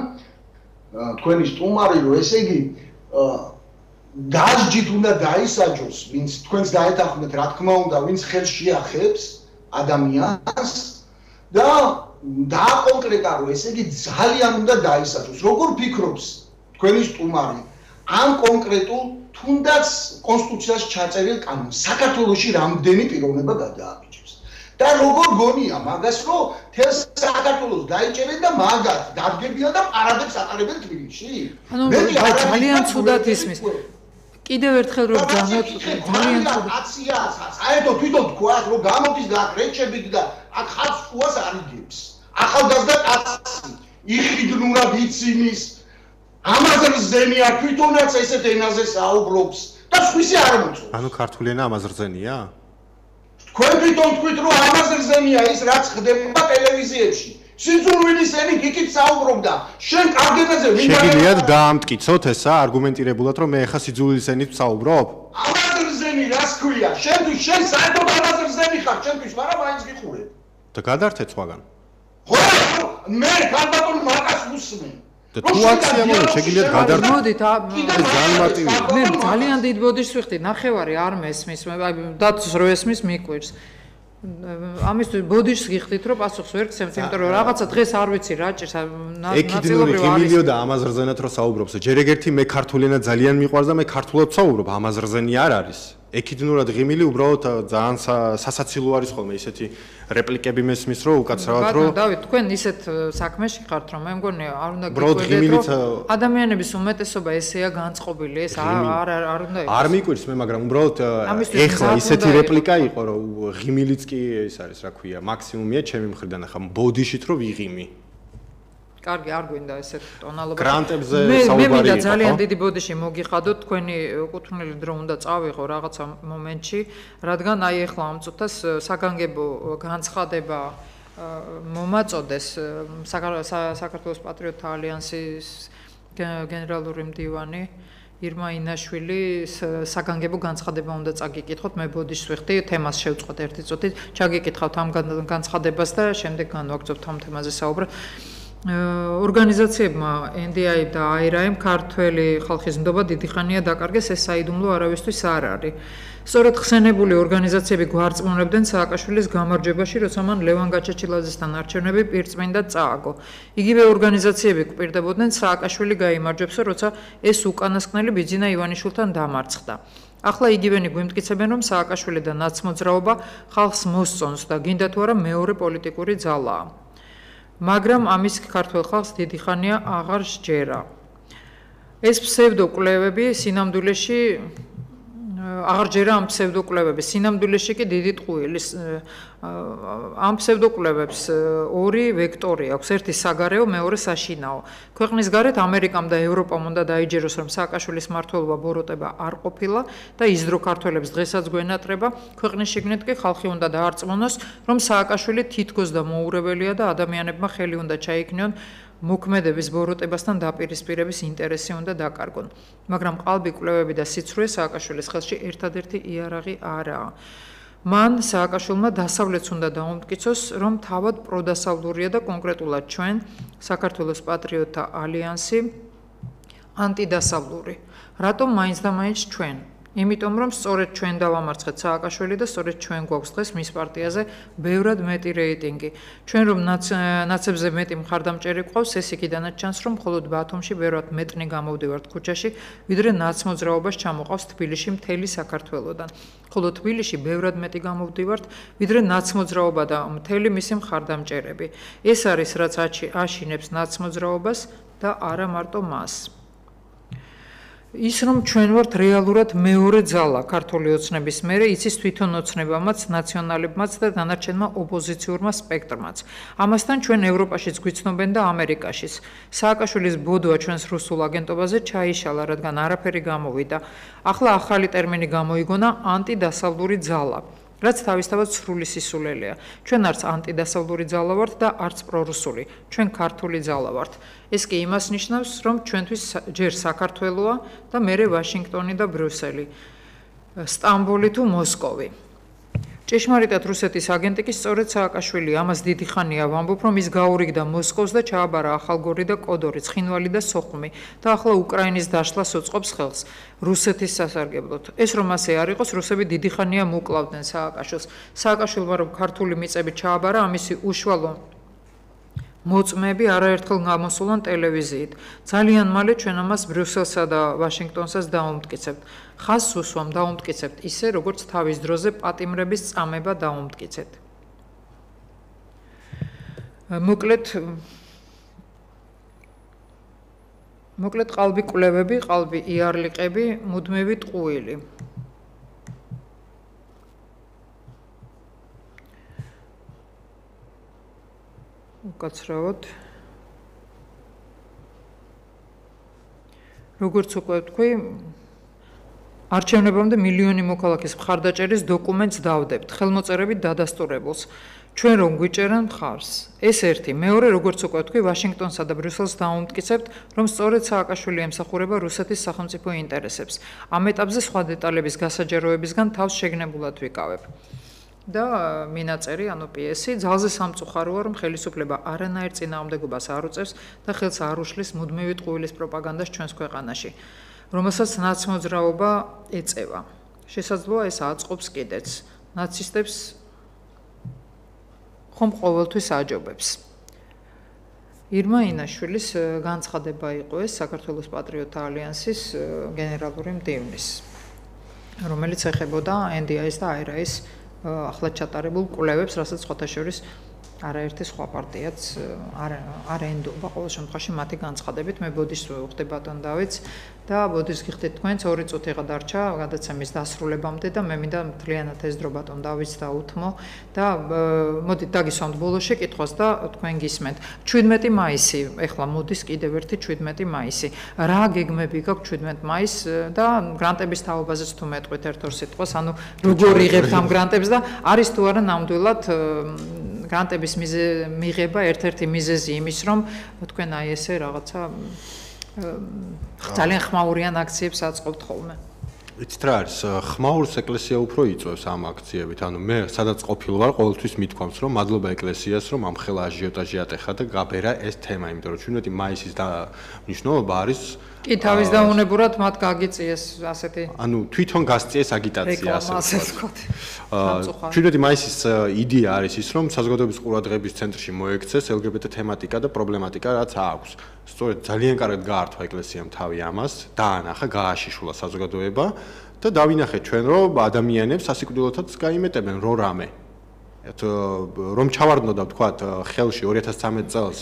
[SPEAKER 6] თქვენი სტუმარი რომ ესე იგი დასჯით უნდა დაისაჯოს, ვინც თქვენს დაეთანხმეთ, რა თქმა უნდა, ვინც ხელს შეახებს ადამიანს და დააკონკრეტა რომ ესე იგი ძალიან უნდა დაისაჯოს. როგორ ფიქრობს თქვენი სტუმარი ამ კონკრეტულ თუნდაც კონსტიტუციაში ჩაწერილ კანონს საქართველოში რამდენი პიროვნება გადააბიჯებს და როგორ გონია მაგას რომ თელ საქართველოს დაიჭერენ და მაგათ დადგებიან და პარადებს ატარებენ თბილისში?
[SPEAKER 1] ანუ ძალიან ცუდად ისმის. კიდევ ერთხელ რომ განვეთ ძალიან
[SPEAKER 6] აცია საერთოდ თვითონ თქვა რომ გამოდის და რეჩებით და აქ ხალხს ყუას არიგებს ახალგაზრდა კაცი იხიდნურად იციმის ამაზე ზენია თვითონაც ესეთ ენაზე საუბრობს და სხვისი არ მოწონს.
[SPEAKER 2] ანუ ქართული ენა ამაზე ზენია?
[SPEAKER 6] თქვენ თვითონ თქვით რომ ამაზე ზენია ის რაც ხდება ტელევიზიებში. სიძულვილის ენით იქით საუბრობდა. შენ კარგენაზე ვინ
[SPEAKER 2] შეგიძლიათ დაამტკიცოთ ესა არგუმენტირებულად რომ მე ახლა სიძულვილის ენით ვსაუბრობ?
[SPEAKER 6] ამაზრზენი რას ქვია? შენ საერთოდ ამაზრზენი ხარ, ჩემთვის, მაგრამ მაინც გიხურებ.
[SPEAKER 2] და გადართეთ სხვაგან.
[SPEAKER 6] ხო, მე ქალბატონ მაკას ვუსმენ.
[SPEAKER 2] და თუ აქცია მოდი შეგიძლიათ გადართეთ.
[SPEAKER 1] მოდით,
[SPEAKER 2] ძალიან მარტივია.
[SPEAKER 1] მე ძალიან დიდ ბოდიშს ვიხდი, ნახევარი არ მესმის, აი დათოს რო ესმის მიკვირს. ამისთვის ბოდიშს გიხდით რომ პასუხს ვერ გცემთ, იმიტომ რომ რაღაცა დღეს არ ვიცი რა ჭირს
[SPEAKER 2] ეკიდნური ღიმილიო და ამაზრზენად რო საუბრობს. ჯერ ეგერთი მე ქართული ენა ძალიან მიყვარს და მე ქართულად საუბრობ, ამაზრზენი არ არის. ეკიდნურად ღიმილი უბრალოდ ძალიან სასაცილო არის ხოლმე ისეთი რეპლიკები მესმის რომ უკაცრავად რომ
[SPEAKER 1] ბატონო დავით თქვენ ისეთ საქმეში ხართ რომ მე მგონია არ უნდა გიკვირდეთ რომ ადამიანების უმეტესობა ესეა განწყობილი ეს არ უნდა იყოს
[SPEAKER 2] არ მიკვირს მე მაგრამ უბრალოდ ეხლა ისეთი რეპლიკა იყო რომ ღიმილიც კი ეს არის რა ქვია მაქსიმუმია ჩემი მხრიდან ახლა ბოდიშით რომ ვიღიმი
[SPEAKER 1] კარგი არ გვინდა ესეთ ტონალობა
[SPEAKER 2] გრანტებზე
[SPEAKER 1] მე
[SPEAKER 2] საუბარი
[SPEAKER 1] მინდა
[SPEAKER 2] იყო
[SPEAKER 1] ძალიან დიდი ბოდიში მოგიხადოთ თქვენი კუთვნილი დრო უნდა წავიღო რაღაცა მომენტში რადგან აი ახლა ამ წუთას საგანგებო განცხადება მომაწოდეს საქართველოს პატრიოტთა ალიანსის გენერალური მდივანი ირმა ინაშვილი საგანგებო განცხადება უნდა წაგიკითხოთ მე ბოდიშს ვიხდი თემას შევწყვეტ ერთი წუთით ჩაგიკითხავთ ამ განცხადებას და შემდეგ განვაგრძობთ ამ თემაზე საუბრად ორგანიზაციებმა NDI და IRM ქართველი ხალხის ნდობა დიდი ხანია დაკარგეს ეს საიდუმლო არავისთვის არ არის. სწორედ ხსენებული ორგანიზაციები გვარწმუნებდნენ სააკაშვილის გამარჯვებაში, როცა მან ლევან გაჩეჩილაძესთან არჩევნები პირწმინდად წააგო. იგივე ორგანიზაციები გვპირდებოდნენ სააკაშვილი გაიმარჯვებსო, როცა ეს უკანასკნელი ბიძინა ივანიშვილთან დამარცხდა. ახლა იგივენი გვიმტკიცებენ, რომ სააკაშვილი და ნაცმოძრაობა ხალხს მოსწონს და გინდა თუ არა მეორე პოლიტიკური ძალაა. მაგრამ ამის ქართველ ხალხს დიდი ხანია აღარ სჯერა. ეს ფსევდოკვლევები სინამდვილეში აღარ ჯერა ამ ფსევდოკვლევების სინამდვილეში კი დიდი ტყუილის ამ ფსევდოკვლევებს ორი ვექტორი აქვს ერთი საგარეო მეორე საშინაო ქვეყნის გარეთ ამერიკამ და ევროპამ უნდა დაიჯეროს რომ სააკაშვილის მმართველობა ბოროტება არ ყოფილა და ის დრო ქართველებს დღესაც გვენატრება ქვეყნის შიგნით კი ხალხი უნდა დაარწმუნოს რომ სააკაშვილი თითქოს და მოურებელია და ადამიანებმა ხელი უნდა ჩაიქნიონ მოქმედების ბოროტებასთან დაპირისპირების ინტერესი უნდა დაკარგონ. მაგრამ ყალბი კვლევები და სიცრუე სააკაშვილის ხელში ერთადერთი იარაღი არაა. მან სააკაშვილმა დასავლეთს უნდა დაუმტკიცოს, რომ თავად პროდასავლურია და კონკრეტულად ჩვენ საქართველოს პატრიოტთა ალიანსი ანტიდასავლური. რატომ მაინც და მაინც ჩვენ? იმიტომ რომ სწორედ ჩვენ დავამარცხეთ სააკაშვილი და სწორედ ჩვენ გვაქვს დღეს მის პარტიაზე ბევრად მეტი რეიტინგი. ჩვენ რომ ნაცებზე მეტი მხარდამჭერი ყავს, ეს იქიდანაც ჩანს, რომ მხოლოდ ბათუმში ბევრად მეტნი გამოვდივართ ქუჩაში, ვიდრე ნაცმოძრაობას ჩამოყავს თბილისში მთელი საქართველოდან. ხოლო თბილისში ბევრად მეტი გამოვდივართ, ვიდრე ნაცმოძრაობა და მთელი მისი მხარდამჭერები. ეს არის რაც აშინებს ნაცმოძრაობას და არა მარტო მას. ის რომ ჩვენ ვართ რეალურად მეორე ძალა ქართული ოცნების მერე იცის თვითონ ოცნებამაც, ნაციონალებმაც და დანარჩენმა ოპოზიციურმა სპექტრმაც. ამასთან ჩვენ ევროპაშიც გვიცნობენ და ამერიკაშიც. სააკაშვილის ბოდვა ჩვენს რუსულ აგენტობაზე ჩაიშალა, რადგან არაფერი გამოვიდა. ახლა ახალი ტერმინი გამოიგონა ანტიდასავლური ძალა. რაც თავისთავად სრული სისულელეა. ჩვენ არც ანტიდასავლური ძალა ვართ და არც პრორუსული. ჩვენ ქართული ძალა ვართ. ეს კი იმას ნიშნავს, რომ ჩვენთვის ჯერ საქართველოა და მერე ვაშინგტონი და ბრიუსელი, სტამბოლი თუ მოსკოვი. ჭეშმარიტად რუსეთის აგენტი კი სწორედ სააკაშვილი, ამას დიდი ხანია ვამბობ, რომ ის გაურიგდა მოსკოვს და ჩააბარა ახალგორი და კოდორი, ცხინვალი და სოხუმი და ახლა უკრაინის დაშლას უწყობს ხელს რუსეთის სასარგებლოდ. ეს რომ ასე არ იყოს, რუსები დიდი ხანია მოკლავდნენ სააკაშვილს. სააკაშვილმა რომ ქართული მიწები ჩააბარა, ამისი უშუალო მოწმეები არაერთხელ გამოსულან ტელევიზიით. ძალიან მალე ჩვენ ამას ბრიუსელსა და ვაშინგტონსაც დაუმტკიცებთ. ხაზს უსვამ დაუმტკიცებთ ისე, როგორც თავის დროზე პატიმრების წამება დაუმტკიცეთ. მოკლედ ყალბი კვლევები, ყალბი იარლიყები, მუდმივი ტყუილი. უკაცრავად. როგორც უკვე ვთქვი, არჩევნებამდე მილიონი მოქალაქის მხარდაჭერის დოკუმენტს დავდებთ, ხელმოწერებით დადასტურებულს. ჩვენ რომ გვიჭერან მხარს. ეს ერთი, მეორე, როგორც უკვე ვთქვი, ვაშინგტონსა და ბრიუსელს დაუმტკიცებთ, რომ სწორედ სააკაშვილი ემსახურება რუსეთის სახელმწიფო ინტერესებს. ამ ეტაპზე სხვა დეტალების გასაჯაროებისგან თავს შეგნებულად ვიკავებ. და მინაწერი, ანუ პიესი, ძალზე სამწუხაროა, რომ ხელისუფლება არანაირ წინააღმდეგობას არ უწევს და ხელს არ უშლის მუდმივი ტყუილის პროპაგანდას ჩვენს ქვეყანაში, რომელსაც ნაცმოძრაობა ეწევა. შესაძლოა ეს აწყობს კიდეც. ნაცისტებს ხომ ყოველთვის აჯობებს. ირმა ინაშვილის განცხადება იყო ეს საქართველოს პატრიოტთა ალიანსის გენერალური მდივნის, რომელიც ეხებოდა NDI-ს და IRA-ს ახლა ჩატარებულ კვლევებს, რასაც სხვათა შორის არაერთი სხვა პარტიაც არ ენდობა ყოველ შემთხვევაში მათი განცხადებით. მე ბოდიშს ვხვდი ბატონ დავით და ბოდიშს გიხდით თქვენც 2 წუთიღა დარჩა გადაცემის დასრულებამდე და მე მინდა მთლიანად ეს დრო ბატონ დავითს დაუთმო და მოდით დაგისვამთ ბოლოს შეკითხვას და თქვენ გისმენთ. 17 მაისი, ეხლა მოდის კიდევ ერთი 17 მაისი. რა გეგმები გაქვთ 17 მაისს და გრანტების თაობაზეც თუ მეტყვით ერთ-ორ სიტყვას, ანუ როგორ იღებთ ამ გრანტებს და არის თუ არა ნამდვილად გრანტების მიღება ერთ-ერთი მიზეზი იმის, რომ თქვენ აი ესე რაღაცა ძალიან ხმაურიან აქციებს აწყობთ ხოლმე.
[SPEAKER 2] იცით რა არის, ხმაურს ეკლესია უფრო იწვევს ამ აქციებით. ანუ მე სადაც ყოფილ ვარ, ყოველთვის მithქვამს, რომ მადლობა ეკლესიას, რომ ამ ხელა აჟიოტაჟი ატეხა და გაბერა ეს თემა, იმიტომ რომ 17 მაისის მნიშვნელობა არის
[SPEAKER 1] კი თავის დაუნებურად მათ გაგიწიეს ასეთი.
[SPEAKER 2] ანუ თვითონ გასწიეს აგიტაცია ასე ვთქვათ. 17 მაისის იდეა არის ის, რომ საზოგადოების ყურადღების ცენტრში მოექცეს LGBT თემატიკა და პრობლემატიკა, რაც აქვს. სწორედ ძალიან კარგად გაართვა ეკლესიამ თავი ამას, დაანახა, გააშიშულა საზოგადოება და დავინახეთ ჩვენ, რომ ადამიანებს სასიკვდილოთაც გაიმეტებენ რო რამე. რომ ჩავარდნოდა ვთქვათ ხელში 2013 წელს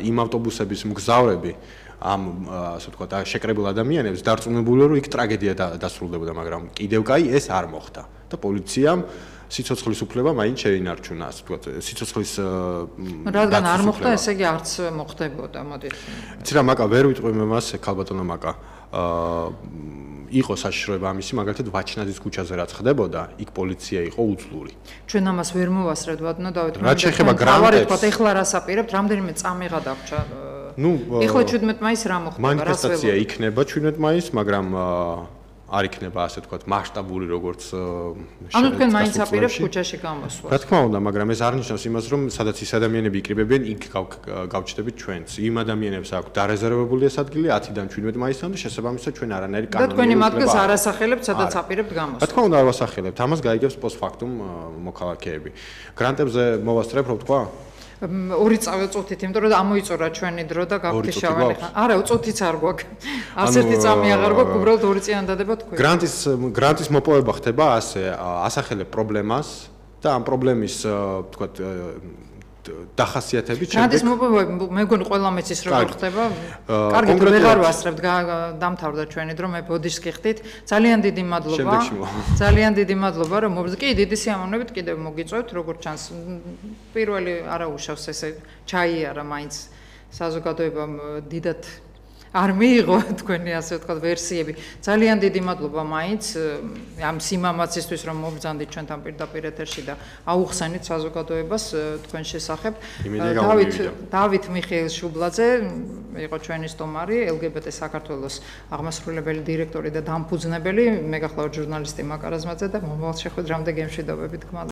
[SPEAKER 2] იმ ავტობუსების მგზავრები ამ ასე ვთქვათ შეკრებილ ადამიანებს დარწმუნებული რომ იქ ტრაგედია დასრულდებოდა, მაგრამ კიდევ კაი ეს არ მოხდა და პოლიციამ სიცოცხლის უფლება მაინც შეინარჩუნა, ასე ვთქვათ, სიცოცხლის
[SPEAKER 1] რადგან არ მოხდა, ესე იგი არც მოხდებოდა, მოდით.
[SPEAKER 2] იცი რა, მაკა ვერ ვიტყვი მე მას, ქალბატონო მაკა. იყო საშიშროება ამისი, მაგალითად ვაჩნაძის ქუჩაზე რაც ხდებოდა, იქ პოლიცია იყო უძლური.
[SPEAKER 1] ჩვენ ამას ვერ მოვასწრებთ, ბატონო დავით.
[SPEAKER 2] რაც შეეხება გრანტებს,
[SPEAKER 1] ეხლა რას აპირებთ, რამდენიმე წამიღა დაგჭა.
[SPEAKER 2] ნუ
[SPEAKER 1] ეხლა 17 მაისს რა მოხდება,
[SPEAKER 2] მანიფესტაცია იქნება 17 მაისს, მაგრამ არ იქნება ასე თქვა მასშტაბური როგორც
[SPEAKER 1] ანუ თქვენ მაინც აპირებთ ქუჩაში გამოსვლა.
[SPEAKER 2] რა თქმა უნდა, მაგრამ ეს არ ნიშნავს იმას, რომ სადაც ის ადამიანები იკრიბებიან, იქ გავჩნდებით ჩვენც. იმ ადამიანებს აქვს დარეზერვებული ეს ადგილი 10-დან 17 მაისამდე, შესაბამისად ჩვენ არანაირი კანონი.
[SPEAKER 1] და თქვენი ადგილს არ ასახელებთ, სადაც აპირებთ გამოსვლა.
[SPEAKER 2] რა თქმა უნდა, არ ვასახელებთ. ამას გაიგებს პოსტფაქტუმ მოქალაქეები. გრანტებზე მოვასწრებ, რო ვთქვა?
[SPEAKER 1] ორი წუთით, იმიტომ რომ ამოიწურა ჩვენი დრო და გავქიშავალი ხან. არა, წუთიც არ გვაქვს. არც ერთი წამი აღარ გვაქვს, უბრალოდ 2 წიანი დადება თქვენ.
[SPEAKER 2] გრანტის მოპოვება ხდება ასე, ასახელებ პრობლემას და ამ პრობლემის, თქვათ, დახასიათებით შემდეგ.
[SPEAKER 1] გრანტის მოპოვება მე მგონი ყველა მეცის როგორ ხდება. კარგი, ვეღარ ვასწრებთ, დამთავრდა ჩვენი დრო, მე ბოდიშს გიხდით. ძალიან დიდი მადლობა. ძალიან დიდი მადლობა, რომ კი დიდი სიამოვნებით კიდევ მოგიწევთ, როგორც ჩანს. პირველი არა უშავს ესე ჩაიარა მაინც საზოგადოებამ დიდად არ მიიღო თქვენი ასე ვთქვათ ვერსიები. ძალიან დიდი მადლობა მაინც ამ სიმამაცისთვის რომ მობრძანდით ჩვენთან პირდაპირ ეთერში და აუხსენით საზოგადოებას თქვენ შესახებ. დავით მიხეილ შუბლაძე იყო ჩვენი სტუმარი, LGBT საქართველოს აღმასრულებელი დირექტორი და დამფუძნებელი. მე გახლავთ ჟურნალისტი მაკარაზმაძე და მომავალ შეხვედრამდე გემშვიდობებით.